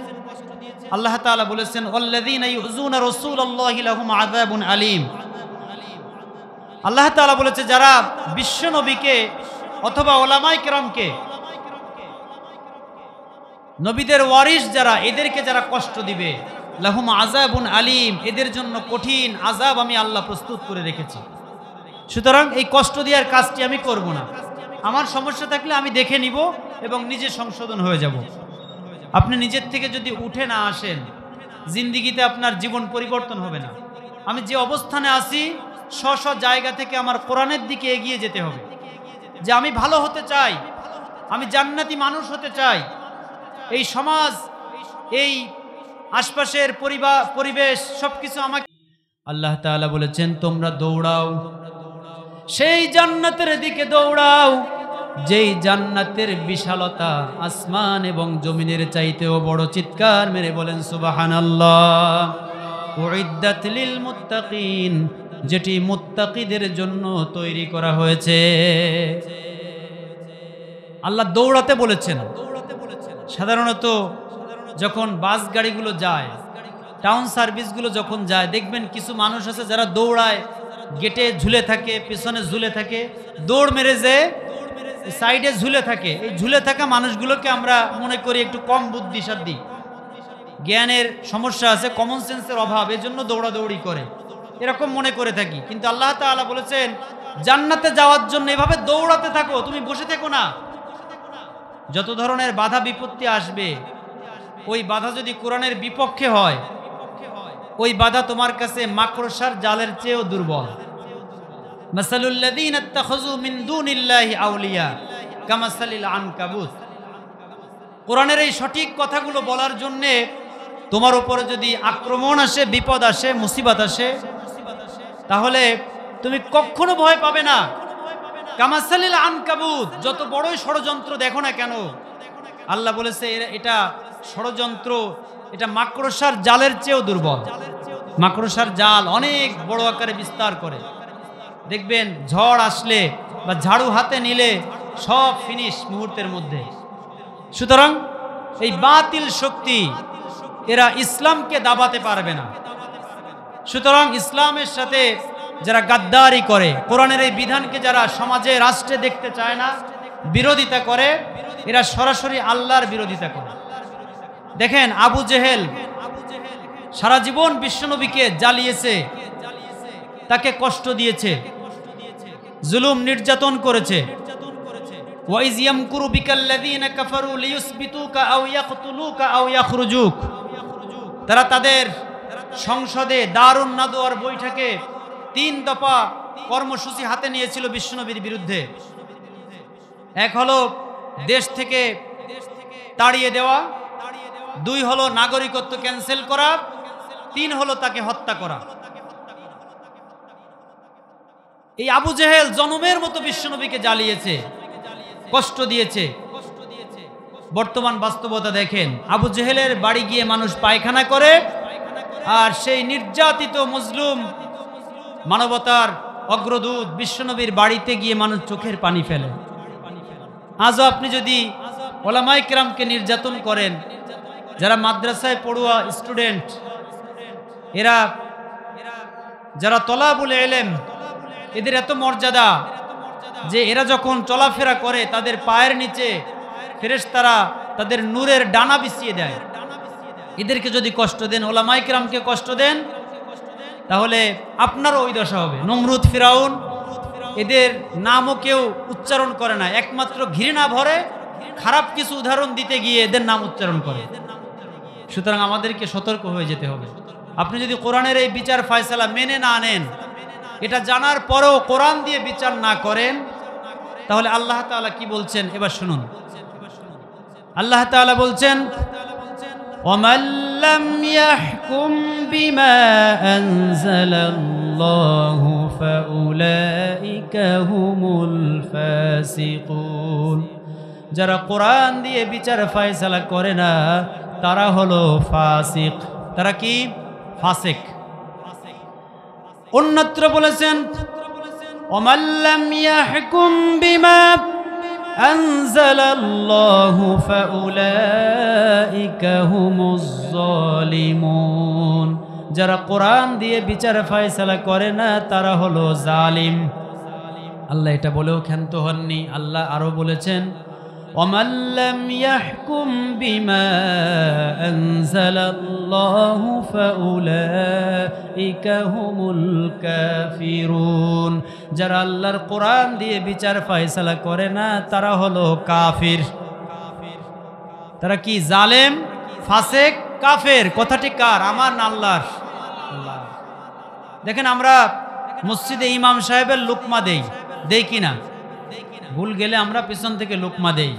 আল্লাহ তাআলা বলেছেন ওয়াল্লাযীনা ইউযুনা রাসূলাল্লাহি লাহুম আযাবুন আলীম। আল্লাহ তাআলা বলেছে যারা বিশ্ব নবীকে অথবা ওলামায়ে কেরামকে, নবীদের ওয়ারিস যারা, এদেরকে যারা কষ্ট দিবে, লাহুম আযাবুন আলীম, এদের জন্য কঠিন আযাব আমি আল্লাহ প্রস্তুত করে রেখেছি। সুতরাং এই কষ্ট দেওয়ার কাজটি আমি করব না। আমার সমস্যা থাকলে আমি দেখে নিব এবং নিজে সংশোধন হয়ে যাব। আপনি নিজের থেকে যদি উঠে না আসেন, জিন্দিগিতে আপনার জীবন পরিবর্তন হবে না। আমি যে অবস্থানে আছি, স্ব জায়গা থেকে আমার কোরআনের দিকে এগিয়ে যেতে হবে। যে আমি ভালো হতে চাই, আমি জান্নাতি মানুষ হতে চাই, এই সমাজ, এই আশপাশের পরিবেশ সবকিছু আমাকে। আল্লাহ তাআলা বলেছেন তোমরা দৌড়াও সেই জান্নাতের দিকে, দৌড়াও যেই জান্নাতের বিশালতা আসমান এবং জমিনের চাইতেও বড়। চিৎকার মেরে বলেন সুবহানাল্লাহ। উইদ্দাত লিল মুত্তাকিন, যেটি মুত্তাকিদের জন্য তৈরি করা হয়েছে। আল্লাহ দৌড়াতে বলেছেন। সাধারণত যখন বাস গাড়িগুলো যায়, টাউন সার্ভিসগুলো যখন যায়, দেখবেন কিছু মানুষ আছে যারা দৌড়ায়, গেটে ঝুলে থাকে, পেছনে ঝুলে থাকে, দৌড় মেরে যে সাইডে ঝুলে থাকে। এই ঝুলে থাকা মানুষগুলোকে আমরা মনে করি একটু কম বুদ্ধিসাধ্য, জ্ঞানের সমস্যা আছে, কমন সেন্সের অভাব, এজন্য দৌড়াদৌড়ি করে, এরকম মনে করে থাকি। কিন্তু আল্লাহ তাআলা বলেছেন জান্নাতে যাওয়ার জন্য এভাবে দৌড়াতে থাকো, তুমি বসে থেকো না। যত ধরনের বাধা বিপত্তি আসবে, ওই বাধা যদি কোরআনের বিপক্ষে হয়, ওই বাধা তোমার কাছে মাকড়সার জালের চেয়েও দুর্বল। মাসালুল লাযীনা ইত্তাখাযু মিন দুনিল্লাহি আউলিয়া কামাসালিল আনকাবুত। কোরআনের এই সঠিক কথাগুলো বলার জন্যে তোমার উপরে যদি আক্রমণ আসে, বিপদ আসে, মুসিবত আসে, তাহলে তুমি কখনো ভয় পাবে না। কামাসালিল আনকাবুত, যত বড়ই ষড়যন্ত্র দেখো না কেন, আল্লাহ বলেছে এটা ষড়যন্ত্র, এটা মাকড়সার জালের চেয়েও দুর্বল। মাকড়সার জাল অনেক বড় আকারে বিস্তার করে, দেখবেন ঝড় আসলে বা ঝাড়ু হাতে নিলে সব ফিনিশ মুহূর্তের মধ্যে। সুতরাং এই বাতিল শক্তি এরা ইসলামকে দাবাতে পারবে না। সুতরাং ইসলামের সাথে যারা গাদ্দারি করে, কোরআনের এই বিধানকে যারা সমাজে রাষ্ট্রে দেখতে চায় না, বিরোধিতা করে, এরা সরাসরি আল্লাহর বিরোধিতা করে। দেখেন আবু জেহেল সারা জীবন বিশ্বনবীকে জ্বালিয়েছে, তাকে কষ্ট দিয়েছে, জুলুম নির্যাতন করেছে। ওয়াইজ ইয়ামকুরু বিকাল্লাযীনা কাফারু লিয়ুসবিতুকা আও ইয়াকতুলুকা আও ইয়াখরুজুক। তারা তাদের সংসদে দারুন নাদওয়ার বৈঠকে 3 দফা কর্মসূচি হাতে নিয়েছিল বিশ্বনবীর বিরুদ্ধে। এক হলো দেশ থেকে তাড়িয়ে দেওয়া, 2 হলো নাগরিকত্ব ক্যান্সেল করা, 3 হলো তাকে হত্যা করা। এই আবু জেহেল জনমের মতো বিশ্বনবীকে জ্বালিয়েছে, কষ্ট দিয়েছে। বর্তমান বাস্তবতা দেখেন, আবু জেহেলের বাড়ি গিয়ে মানুষ পায়খানা করে, আর সেই নির্যাতিত মজলুম মানবতার অগ্রদূত বিশ্বনবীর বাড়িতে গিয়ে মানুষ চোখের পানি ফেলে। আজও আপনি যদি ওলামায়ে কেরামকে নির্যাতন করেন, যারা মাদ্রাসায় পড়ুয়া স্টুডেন্ট, এরা যারা তলাবুল ইলম, এদের এত মর্যাদা যে এরা যখন চলাফেরা করে তাদের পায়ের নিচে ফেরেশতারা তাদের নূরের ডানা বিছিয়ে দেয়। এদেরকে যদি কষ্ট দেন, ওলামায়ে কেরামকে কষ্ট দেন, তাহলে আপনারও ওই দশা হবে। নমরুদ, ফিরাউন, এদের নামও কেউ উচ্চারণ করে না, একমাত্র ঘৃণা ভরে খারাপ কিছু উদাহরণ দিতে গিয়ে এদের নাম উচ্চারণ করে। সুতরাং আমাদেরকে সতর্ক হয়ে যেতে হবে। আপনি যদি কোরআনের এই বিচার ফয়সালা মেনে না নেন, এটা জানার পরেও কোরআন দিয়ে বিচার না করেন, তাহলে আল্লাহ তাআলা কি বলছেন এবার শুনুন। আল্লাহ তাআলা বলছেন وَمَنْ لَمْ يَحْكُمْ بِمَا أَنزَلَ اللَّهُ فَأُولَئِكَ هُمُ الْفَاسِقُونَ। যারা কোরআন দিয়ে বিচার ফয়সালা করে না তারা হলো ফাসিক। তারা কি? ফাসিক। অন্যত্র বলেছেন وَمَنْ لَمْ يَحْكُمْ بِمَا أنزل الله فأولئك هم الظالمون। যারা কোরআন দিয়ে বিচার ফয়সালা করে না তারা হলো জালিম। আল্লাহ এটা বলেও ক্ষান্ত হননি। আল্লাহ আরো বলেছেন وَمَنْ لَمْ يَحْكُمْ بِمَا أَنزَلَ اللَّهُ فَأُولَئِكَ هُمُ الْكَافِرُونَ। যারা আল্লাহর কোরআন দিয়ে বিচার ফয়সালা করে না তারা হলো কাফির। তারা কি? জালেম, ফাসিক, কাফের। কথাটি কার? আমার না আল্লাহর? আল্লাহ। দেখেন আমরা মসজিদে ইমাম সাহেবের লুকমা দেই কিনা? ভুল গেলে আমরা পিছন থেকে লুকমা দেই।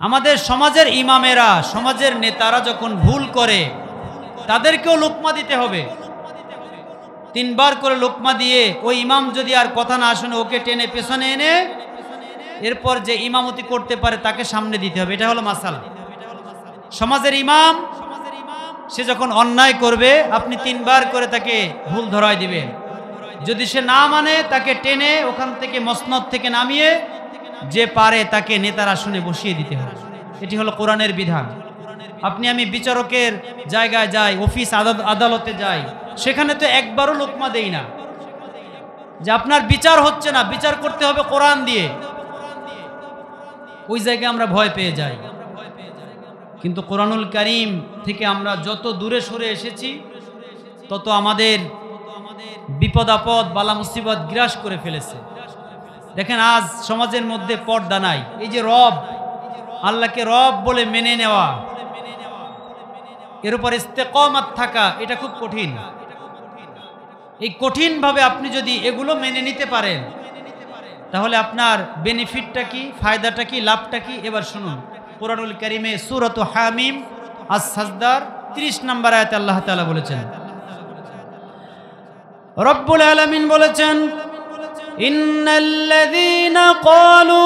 আমাদের সমাজের ইমামেরা, সমাজের নেতারা যখন ভুল করে তাদেরকেও লোকমা দিতে হবে। 3 বার করে লোকমা দিয়ে ওই ইমাম যদি আর কথা না শুনে ওকে টেনে পেছনে এনে এরপর যে ইমামতি করতে পারে তাকে সামনে দিতে হবে। এটা হলো মাসালা। সমাজের ইমাম সে যখন অন্যায় করবে আপনি 3 বার করে তাকে ভুল ধরায় দিবেন। যদি সে না মানে তাকে টেনে ওখান থেকে মসনদ থেকে নামিয়ে যে পারে তাকে নেতার আসনে বসিয়ে দিতে হবে। এটি হলো কোরআনের বিধান। আপনি আমি বিচারকের জায়গায় যাই, অফিস আদালতে যাই, সেখানে তো একবারও লোকমা দেই না যে আপনার বিচার হচ্ছে না, বিচার করতে হবে কোরআন দিয়ে। ওই জায়গায় আমরা ভয় পেয়ে যাই। কিন্তু কোরআনুল কারীম থেকে আমরা যত দূরে সরে এসেছি তত আমাদের বিপদ আপদ বালা মুসিবত গ্রাস করে ফেলেছে। দেখেন আজ সমাজের মধ্যে পর্দা নাই। এই যে রব, আল্লাহকে রব বলে মেনে নেওয়া, এর উপর ইস্তেকামাত থাকা, এটা খুব কঠিন। এই কঠিনভাবে আপনি যদি এগুলো মেনে নিতে পারেন তাহলে আপনার বেনিফিটটা কি, ফায়দাটা কি, লাভটা কি? এবার শুনুন কোরআনুল কারীমে সূরাত হামিম আস-সাজদার 30 নম্বর আয়াতে আল্লাহ তাআলা বলেছেন, রব্বুল আলামিন বলেছেন, ইন্নাল্লাযীনা ক্বালু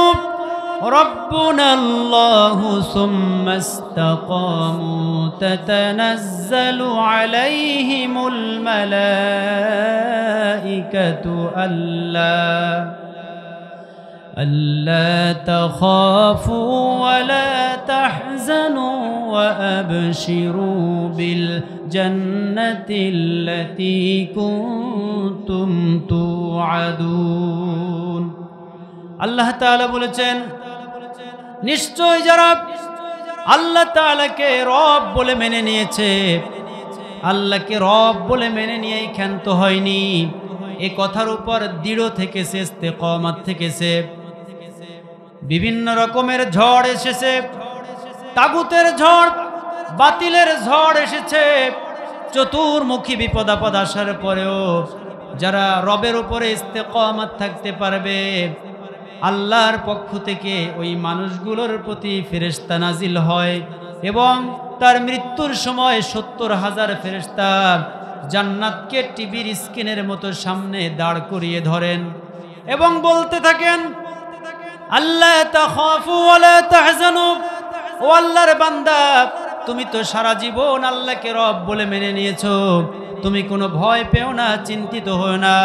রব্বুনাল্লাহু সুম্মা ইসতাকামু তাতানাজ্জালু আলাইহিমুল মালাঈকাতু ألا تخافوا ولا تحزنوا وأبشروا بالجنة التي كنتم توعدون। আল্লাহ তাআলা বলেছেন, নিশ্চয় যারা আল্লাহ তাআলাকে রব বলে মেনে নিয়েছে, আল্লাহকে রব বলে মেনে নিয়েই ক্ষান্ত হয়নি, এই কথার উপর দৃঢ় থেকেছে, ইস্তেকামাত থেকেছে। বিভিন্ন রকমের ঝড় এসেছে, তাগুতের ঝড়, বাতিলের ঝড় এসেছে, চতুর্মুখী বিপদ আপদ আসার পরেও যারা রবের উপরে ইস্তেকামাত থাকতে পারবে আল্লাহর পক্ষ থেকে ওই মানুষগুলোর প্রতি ফেরেশতা নাজিল হয় এবং তার মৃত্যুর সময় 70,000 ফেরেশতা জান্নাতকে টিভির স্ক্রিনের মতো সামনে দাঁড় করিয়ে ধরেন এবং বলতে থাকেন, আল্লাহ তাখাফু ওয়ালা তাহজানু, ও আল্লাহর বান্দা তুমি তো সারা জীবন আল্লাহকে রব বলে মেনে নিয়েছো, তুমি কোনো ভয় পেও না, চিন্তিত হও না,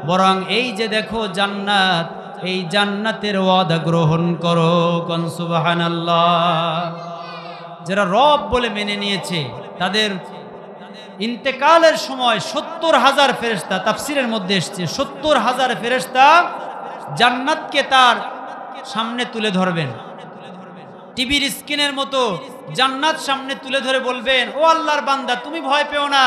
বরং এই যে দেখো জান্নাত, এই জান্নাতের ওয়াদা গ্রহণ করো। কোন সুবহানাল্লাহ। যারা রব বলে মেনে নিয়েছে তাদের ইন্তেকালের সময় 70,000 ফেরেশতা, তাফসীরের মধ্যে এসেছে 70,000 ফেরেশতা জান্নাতকে তার সামনে তুলে ধরবেন, টিভির স্ক্রিনের মতো জান্নাত সামনে তুলে ধরে বলবেন, ও আল্লাহর বান্দা তুমি ভয় পেও না,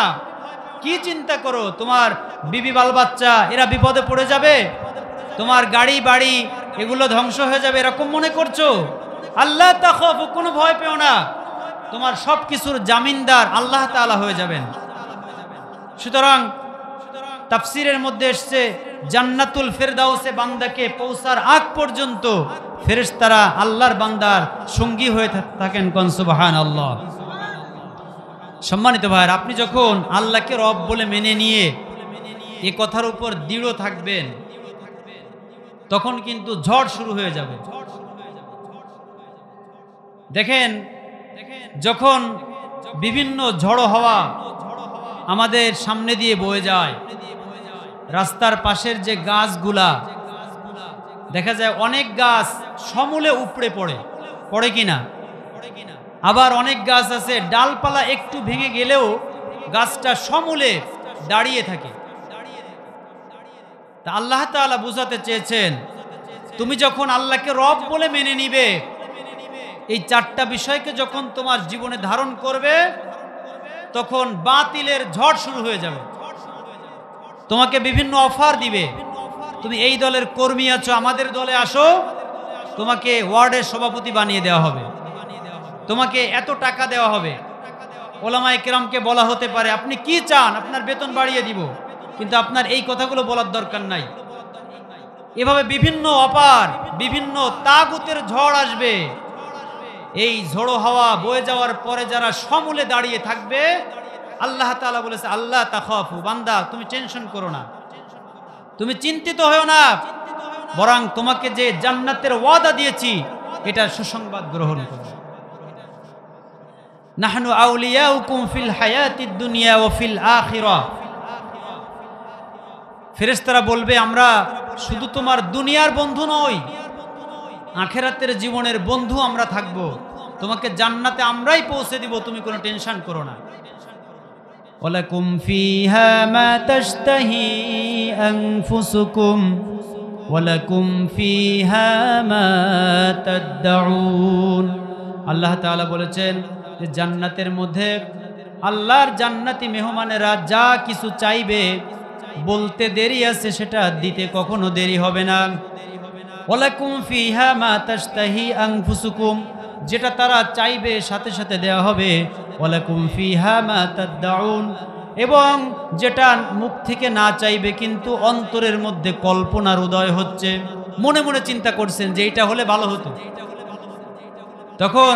কি চিন্তা করো, তোমার বিবি বাল বাচ্চা এরা বিপদে পড়ে যাবে, তোমার গাড়ি বাড়ি এগুলো ধ্বংস হয়ে যাবে এরকম মনে করছো? আল্লাহ তাখাফু, কোনো ভয় পেও না, তোমার সব কিছুর জামিনদার আল্লাহ তাআলা হয়ে যাবেন। সুতরাং তাফসীরের মধ্যে এসেছে জান্নাতুল ফেরদাউসে বান্দাকে পৌঁছার আগ পর্যন্ত ফেরেশতারা আল্লাহর বান্দার সঙ্গী হয়ে থাকেন। কোন সুবহানাল্লাহ। সম্মানিত ভাইরা, আপনি যখন আল্লাহকে রব বলে মেনে নিয়ে এই কথার উপর দৃঢ় থাকবেন তখন কিন্তু ঝড় শুরু হয়ে যাবে। দেখেন যখন বিভিন্ন ঝড়ো হাওয়া আমাদের সামনে দিয়ে বয়ে যায়, রাস্তার পাশের যে গাছগুলা দেখা যায় অনেক গাছ সমূলে উপড়ে পড়ে কিনা, আবার অনেক গাছ আছে ডালপালা একটু ভেঙে গেলেও গাছটা সমূলে দাঁড়িয়ে থাকে। তা আল্লাহ তাআলা বুঝাতে চেয়েছেন, তুমি যখন আল্লাহকে রব বলে মেনে নিবে, এই 4টা বিষয়কে যখন তোমার জীবনে ধারণ করবে তখন বাতিলের ঝড় শুরু হয়ে যাবে। তোমাকে বিভিন্ন অফার দিবে, তুমি এই দলের কর্মী আছো, আমাদের দলে আসো, তোমাকে ওয়ার্ডের সভাপতি বানিয়ে দেওয়া হবে, তোমাকে এত টাকা দেওয়া হবে। ওলামায়ে কেরামকে বলা হতে পারে আপনি কি চান, আপনার বেতন বাড়িয়ে দিব, কিন্তু আপনার এই কথাগুলো বলার দরকার নাই। এভাবে বিভিন্ন অফার, বিভিন্ন তাগুতের ঝড় আসবে। এই ঝোড়ো হাওয়া বয়ে যাওয়ার পরে যারা সমূলে দাঁড়িয়ে থাকবে, আল্লাহ তাআলা বলেছে আল্লাহ তাখাফু, বান্দা তুমি টেনশন করো না, তুমি চিন্তিত হও না, বরং তোমাকে যে জান্নাতের ওয়াদা দিয়েছি এটার সুসংবাদ গ্রহণ করো। নাহনু আউলিয়াউকুম ফিল হায়াতিদ দুনিয়া ওয়া ফিল আখিরাহ, ফেরেশতারা বলবে আমরা শুধু তোমার দুনিয়ার বন্ধু নই, আখিরাতের জীবনের বন্ধু আমরা থাকব, তোমাকে জান্নাতে আমরাই পৌঁছে দিব, তুমি কোনো টেনশন করো না। ওয়ালাকুম ফিহা মা তাশতাহি আনফুসুকুম ওয়ালাকুম ফিহা মা তাদউন। আল্লাহ তাআলা বলেছেন যে জান্নাতের মধ্যে আল্লাহর জান্নাতি মেহমানেরা যা কিছু চাইবে বলতে দেরি আছে, সেটা দিতে কখনো দেরি হবে না। ওয়ালাকুম ফিহা মা তাশতাহি আনফুসুকুম, যেটা তারা চাইবে সাথে সাথে দেওয়া হবে। ওয়ালাকুম ফিহা মা তাদউন, এবং যেটা মুখ থেকে না চাইবে কিন্তু অন্তরের মধ্যে কল্পনার উদয় হচ্ছে, মনে মনে চিন্তা করছেন যে এটা হলে ভালো হতো, তখন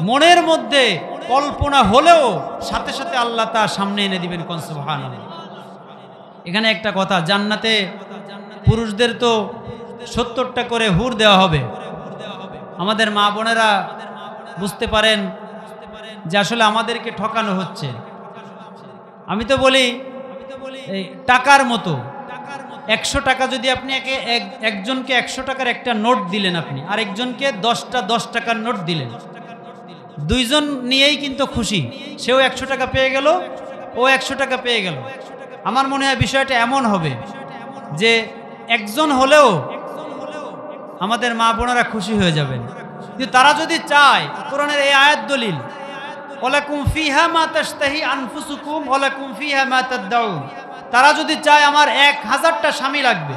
মনের মধ্যে কল্পনা হলেও সাথে সাথে আল্লাহ তার সামনে এনে দিবেন। কোন সুবহানাল্লাহ। এখানে একটা কথা, জান্নাতে পুরুষদের তো 70টা করে হুর দেওয়া হবে। আমাদের মা বোনেরা বুঝতে পারেন যে আসলে আমাদেরকে ঠকানো হচ্ছে। আমি তো বলি এই টাকার মতো, 100 টাকা যদি আপনি একজনকে 100 টাকার একটা নোট দিলেন, আপনি আরেকজনকে 10টা 10 টাকার নোট দিলেন, দুইজন নিয়েই কিন্তু খুশি, সেও 100 টাকা পেয়ে গেল, ও 100 টাকা পেয়ে গেল। আমার মনে হয় বিষয়টা এমন হবে যে একজন হলেও আমাদের মা বোনেরা খুশি হয়ে যাবেন। কিন্তু তারা যদি চায়, কোরআনের এই আয়াত দলিল, ওয়ালাকুম ফিহা মা তাশতাহি আনফুসুকুম ওয়ালাকুম ফিহা মা তাদউন, তারা যদি চায় আমার 1000টা স্বামী লাগবে,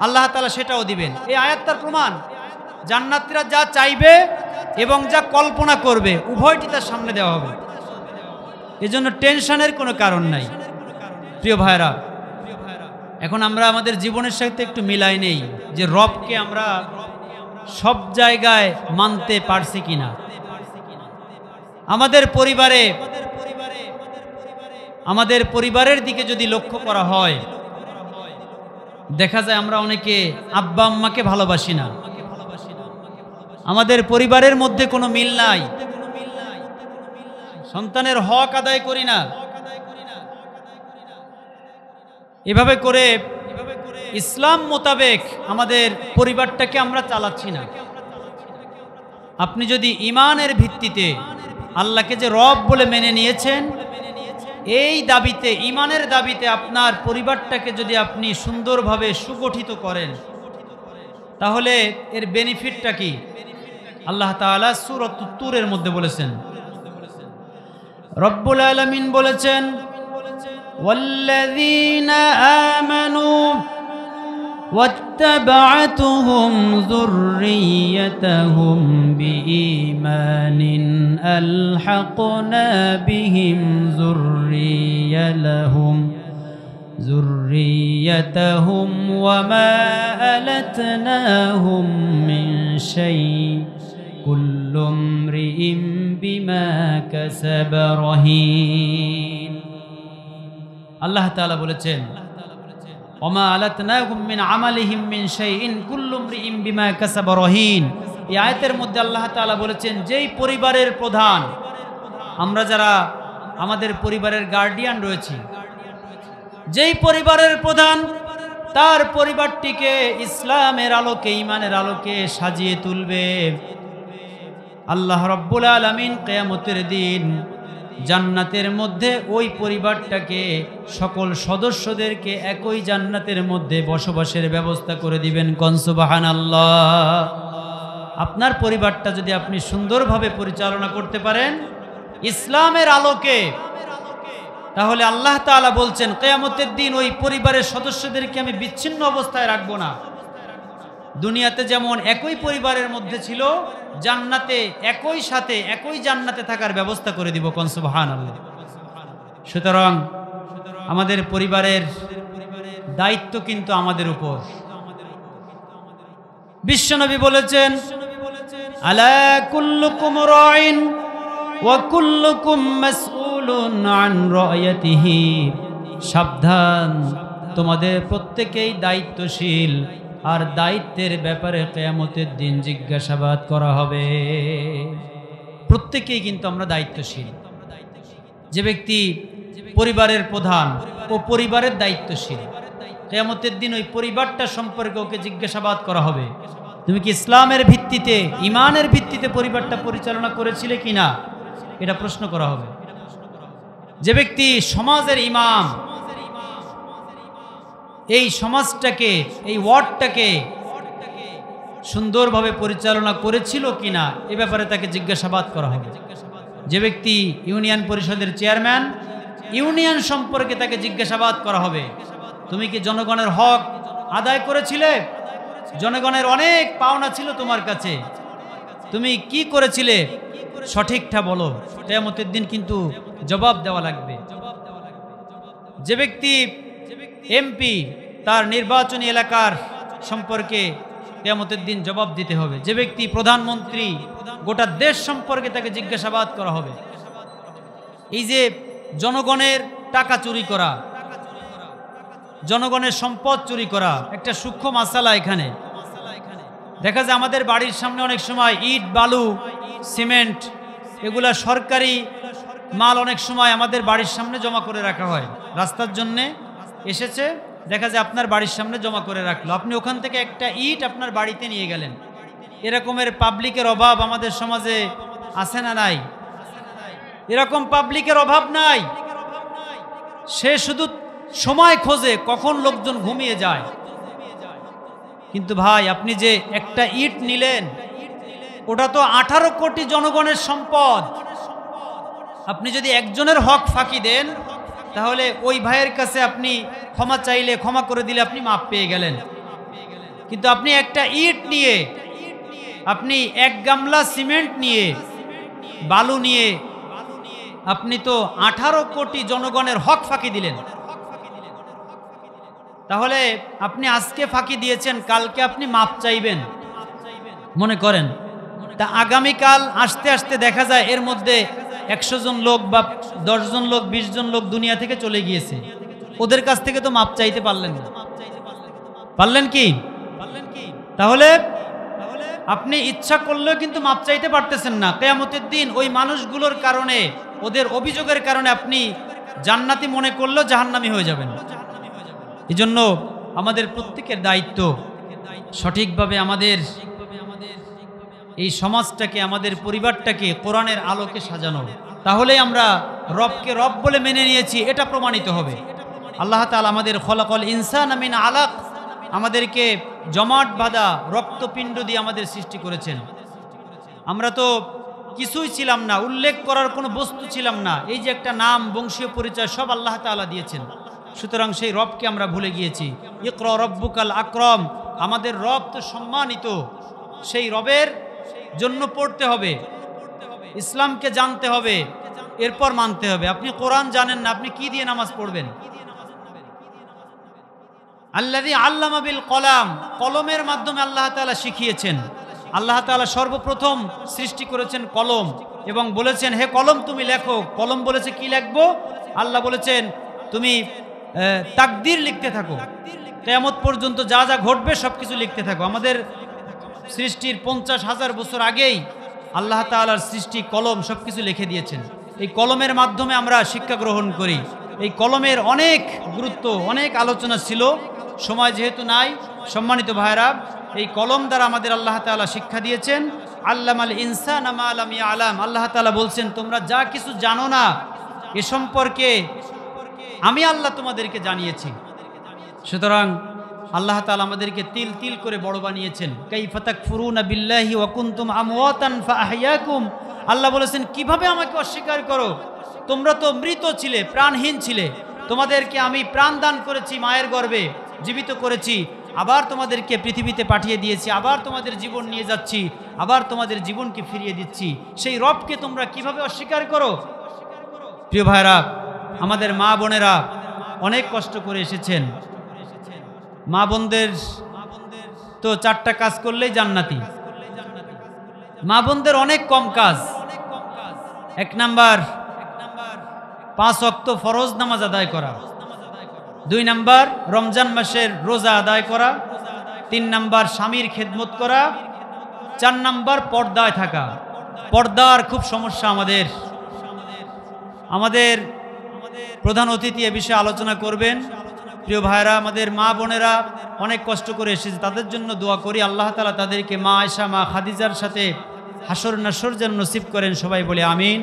আল্লাহ তাআলা সেটাও দিবেন। এই আয়াতটার প্রমাণ, জান্নাতীরা যা চাইবে এবং যা কল্পনা করবে উভয়টি তার সামনে দেওয়া হবে। এজন্য টেনশনের কোনো কারণ নাই। প্রিয় ভাইরা, এখন আমরা আমাদের জীবনের সাথে একটু মিলাই নেই যে রবকে আমরা সব জায়গায় মানতে পারছি কিনা। আমাদের পরিবারের দিকে যদি লক্ষ্য করা হয়, দেখা যায় আমরা অনেকে আব্বা আম্মাকে ভালোবাসি না, আমাদের পরিবারের মধ্যে কোনো মিল নাই, সন্তানের হক আদায় করি না। এভাবে করে ইসলাম মোতাবেক আমাদের পরিবারটাকে আমরা চালাচ্ছি না। আপনি যদি ঈমানের ভিত্তিতে আল্লাহকে যে রব বলে মেনে নিয়েছেন, এই দাবিতে, ঈমানের দাবিতে আপনার পরিবারটাকে যদি আপনি সুন্দরভাবে সুগঠিত করেন, তাহলে এর বেনিফিটটা কি? আল্লাহ তাআলা সূরা তুরের মধ্যে বলেছেন, রব্বুল আলামিন বলেছেন, ওয়াল্লাযীনা আমানু ওয়াত্তাবা'তুহুম যুররিয়্যাতুহুম বিঈমানিন আলহাকনা বিহিম যুররিয়্যাতুহুম ওয়া মা আলাতনাহুম মিন শাই'ইন কুল্লু ইমরিইন বিমা কাসাবা রহিন। আল্লাহ তাআলা বলেছেন, ওমা আলাতনাহুম মিন আমালিহিম মিন শাইইন কুল্লু ইমরিইন বিমা কাসাবা রহিন। এই আয়াতের মধ্যে আল্লাহ তাআলা বলেছেন, যেই পরিবারের প্রধান, আমরা যারা আমাদের পরিবারের গার্ডিয়ান রয়েছি, যেই পরিবারের প্রধান তার পরিবারটিকে ইসলামের আলোকে, ঈমানের আলোকে সাজিয়ে তুলবে, আল্লাহ রাব্বুল আলামিন কিয়ামতের দিন জান্নাতের মধ্যে ওই পরিবারটাকে, সকল সদস্যদেরকে একই জান্নাতের মধ্যে বসবাসের ব্যবস্থা করে দিবেন। কোন সুবহানাল্লাহ। আপনার পরিবারটা যদি আপনি সুন্দরভাবে পরিচালনা করতে পারেন ইসলামের আলোকে, তাহলে আল্লাহ তাআলা বলছেন কিয়ামতের দিন ওই পরিবারের সদস্যদেরকে আমি বিচ্ছিন্ন অবস্থায় রাখবো না। দুনিয়াতে যেমন একই পরিবারের মধ্যে ছিল, জান্নাতে একই সাথে একই জান্নাতে থাকার ব্যবস্থা করে দিব। কোন সুবহানাল্লাহ। সুতরাং আমাদের পরিবারের দায়িত্ব কিন্তু আমাদের উপর। বিশ্বনবী বলেছেন, আলা কুল্লুকুম রাইন ওয়া কুল্লুকুম মাসউলুন আন রায়াতিহি, সাবধান, তোমাদের প্রত্যেকেই দায়িত্বশীল, আর দায়িত্বের ব্যাপারে কিয়ামতের দিন জিজ্ঞাসাবাদ করা হবে। প্রত্যেকেই কিন্তু আমরা দায়িত্বশীল। যে ব্যক্তি পরিবারের প্রধান ও পরিবারের দায়িত্বশীল, কিয়ামতের দিন ওই পরিবারটা সম্পর্কে ওকে জিজ্ঞাসাবাদ করা হবে। তুমি কি ইসলামের ভিত্তিতে, ঈমানের ভিত্তিতে পরিবারটা পরিচালনা করেছিলে কিনা, এটা প্রশ্ন করা হবে। যে ব্যক্তি সমাজের ইমাম, এই সমাজটাকে, এই ওয়ার্ডটাকে সুন্দরভাবে পরিচালনা করেছিল কিনা, এ ব্যাপারে তাকে জিজ্ঞাসাবাদ করা হবে। যে ব্যক্তি ইউনিয়ন পরিষদের চেয়ারম্যান, ইউনিয়ন সম্পর্কে তাকে জিজ্ঞাসাবাদ করা হবে। তুমি কি জনগণের হক আদায় করেছিলে? জনগণের অনেক পাওনা ছিল তোমার কাছে, তুমি কি করেছিলে সঠিকটা বলো। কিয়ামতের দিন কিন্তু জবাব দেওয়া লাগবে। যে ব্যক্তি এমপি, তার নির্বাচনী এলাকার সম্পর্কে কিয়ামতের দিন জবাব দিতে হবে। যে ব্যক্তি প্রধানমন্ত্রী, গোটা দেশ সম্পর্কে তাকে জিজ্ঞাসাবাদ করা হবে। এই যে জনগণের টাকা চুরি করা, জনগণের সম্পদ চুরি করা একটা সূক্ষ্ম মাসালা। এখানে দেখা যায় আমাদের বাড়ির সামনে অনেক সময় ইট, বালু, সিমেন্ট, এগুলা সরকারি মাল অনেক সময় আমাদের বাড়ির সামনে জমা করে রাখা হয়। রাস্তার জন্যে এসেছে, দেখা যায় আপনার বাড়ির সামনে জমা করে রাখলো, আপনি ওখান থেকে একটা ইট আপনার বাড়িতে নিয়ে গেলেন। এরকমের পাবলিকের অভাব আমাদের সমাজে আছে না নাই? এরকম পাবলিকের অভাব নাই। সে শুধু সময় খোঁজে কখন লোকজন ঘুমিয়ে যায়। কিন্তু ভাই, আপনি যে একটা ইট নিলেন, ওটা তো 18 কোটি জনগণের সম্পদ। আপনি যদি একজনের হক ফাঁকি দেন, তাহলে ওই ভাইয়ের কাছে আপনি ক্ষমা চাইলে ক্ষমা করে দিলে আপনি মাপ পেয়ে গেলেন। কিন্তু আপনি একটা ইট নিয়ে, আপনি এক গামলা সিমেন্ট নিয়ে, বালু নিয়ে, আপনি তো 18 কোটি জনগণের হক ফাঁকি দিলেন। তাহলে আপনি আজকে ফাঁকি দিয়েছেন, কালকে আপনি মাপ চাইবেন মনে করেন। তা আগামীকাল আসতে আসতে দেখা যায় এর মধ্যে 100 জন লোক বা 10 জন লোক, 20 জন লোক দুনিয়া থেকে চলে গিয়েছে। ওদের কাছ থেকে তো মাপ চাইতে পারলেন না, পারলেন কি? তাহলে আপনি ইচ্ছা করলেও কিন্তু মাপ চাইতে পারতেছেন না। কিয়ামতের দিন ওই মানুষগুলোর কারণে, ওদের অভিযোগের কারণে আপনি জান্নাতি মনে করলেও জাহান্নামী হয়ে যাবেন। এই জন্য আমাদের প্রত্যেকের দায়িত্ব সঠিকভাবে আমাদের এই সমাজটাকে, আমাদের পরিবারটাকে কোরআনের আলোকে সাজানো। তাহলে আমরা রবকে রব বলে মেনে নিয়েছি, এটা প্রমাণিত হবে। আল্লাহ তাআলা আমাদের খলাকাল ইনসানা মিন আলাক, আমাদেরকে জমাট বাঁধা রক্তপিণ্ড দিয়ে আমাদের সৃষ্টি করেছেন। আমরা তো কিছুই ছিলাম না, উল্লেখ করার কোনো বস্তু ছিলাম না। এই যে একটা নাম, বংশীয় পরিচয় সব আল্লাহ তাআলা দিয়েছেন। সুতরাং সেই রবকে আমরা ভুলে গিয়েছি। ইকরা রব্বুকাল আকরাম, আমাদের রব তো সম্মানিত, সেই রবের জন্য পড়তে হবে, ইসলামকে জানতে হবে, এরপর মানতে হবে। আপনি কোরআন জানেন না, আপনি কি দিয়ে নামাজ পড়বেন? আল্লাযী আল্লামা বিল কলাম, কলমের মাধ্যমে আল্লাহ তাআলা শিখিয়েছেন। আল্লাহ তাআলা সর্বপ্রথম সৃষ্টি করেছেন কলম এবং বলেছেন, হে কলম তুমি লেখো। কলম বলেছে কি লিখবো? আল্লাহ বলেছেন তুমি তাকদীর লিখতে থাকো, কিয়ামত পর্যন্ত যা যা ঘটবে সবকিছু লিখতে থাকো। আমাদের সৃষ্টির 50,000 বছর আগেই আল্লাহ তাআলার সৃষ্টি কলম সবকিছু লিখে দিয়েছেন। এই কলমের মাধ্যমে আমরা শিক্ষা গ্রহণ করি। এই কলমের অনেক গুরুত্ব, অনেক আলোচনা ছিল, সময় যেহেতু নাই। সম্মানিত ভাইরা, এই কলম দ্বারা আমাদের আল্লাহ তাআলা শিক্ষা দিয়েছেন। আল্লামাল ইনসানা মা লাম ইয়ালাম, আল্লাহ তাআলা বলছেন তোমরা যা কিছু জানো না এ সম্পর্কে আমি আল্লাহ তোমাদেরকে জানিয়েছি। সুতরাং আল্লাহ তাআলা আমাদেরকে তিল তিল করে বড় বানিয়েছেন। কাইফা তাকফুরুনা বিল্লাহি ওয়া কুনতুম আমওয়াতান ফাআহইয়াকুম, আল্লাহ বলেছেন কিভাবে আমাকে অস্বীকার করো? তোমরা তো মৃত ছিলে, প্রাণহীন ছিলে, তোমাদেরকে আমি প্রাণ দান করেছি, মায়ের গর্ভে জীবিত করেছি, আবার তোমাদেরকে পৃথিবীতে পাঠিয়ে দিয়েছি, আবার তোমাদের জীবন নিয়ে যাচ্ছি, আবার তোমাদের জীবনকে ফিরিয়ে দিচ্ছি। সেই রবকে তোমরা কিভাবে অস্বীকার করো? প্রিয় ভাইরা, আমাদের মা বোনেরা অনেক কষ্ট করে এসেছেন। মা বোনদের তো 4টা কাজ করলেই জান্নাতি। মা বোনদের অনেক কম কাজ। এক নাম্বার 5 ওয়াক্ত ফরজ নামাজ আদায় করা, 2 নাম্বার রমজান মাসের রোজা আদায় করা, 3 নাম্বার স্বামীর খেদমত করা, 4 নাম্বার পর্দায় থাকা। পর্দার খুব সমস্যা আমাদের প্রধান অতিথি এ বিষয়ে আলোচনা করবেন। প্রিয় ভাইরা, আমাদের মা বোনেরা অনেক কষ্ট করে এসেছে, তাদের জন্য দোয়া করি আল্লাহ তাআলা তাদেরকে মা আয়েশা, মা খাদিজার সাথে হাসর নাসর যেন নসিব করেন। সবাই বলে আমিন।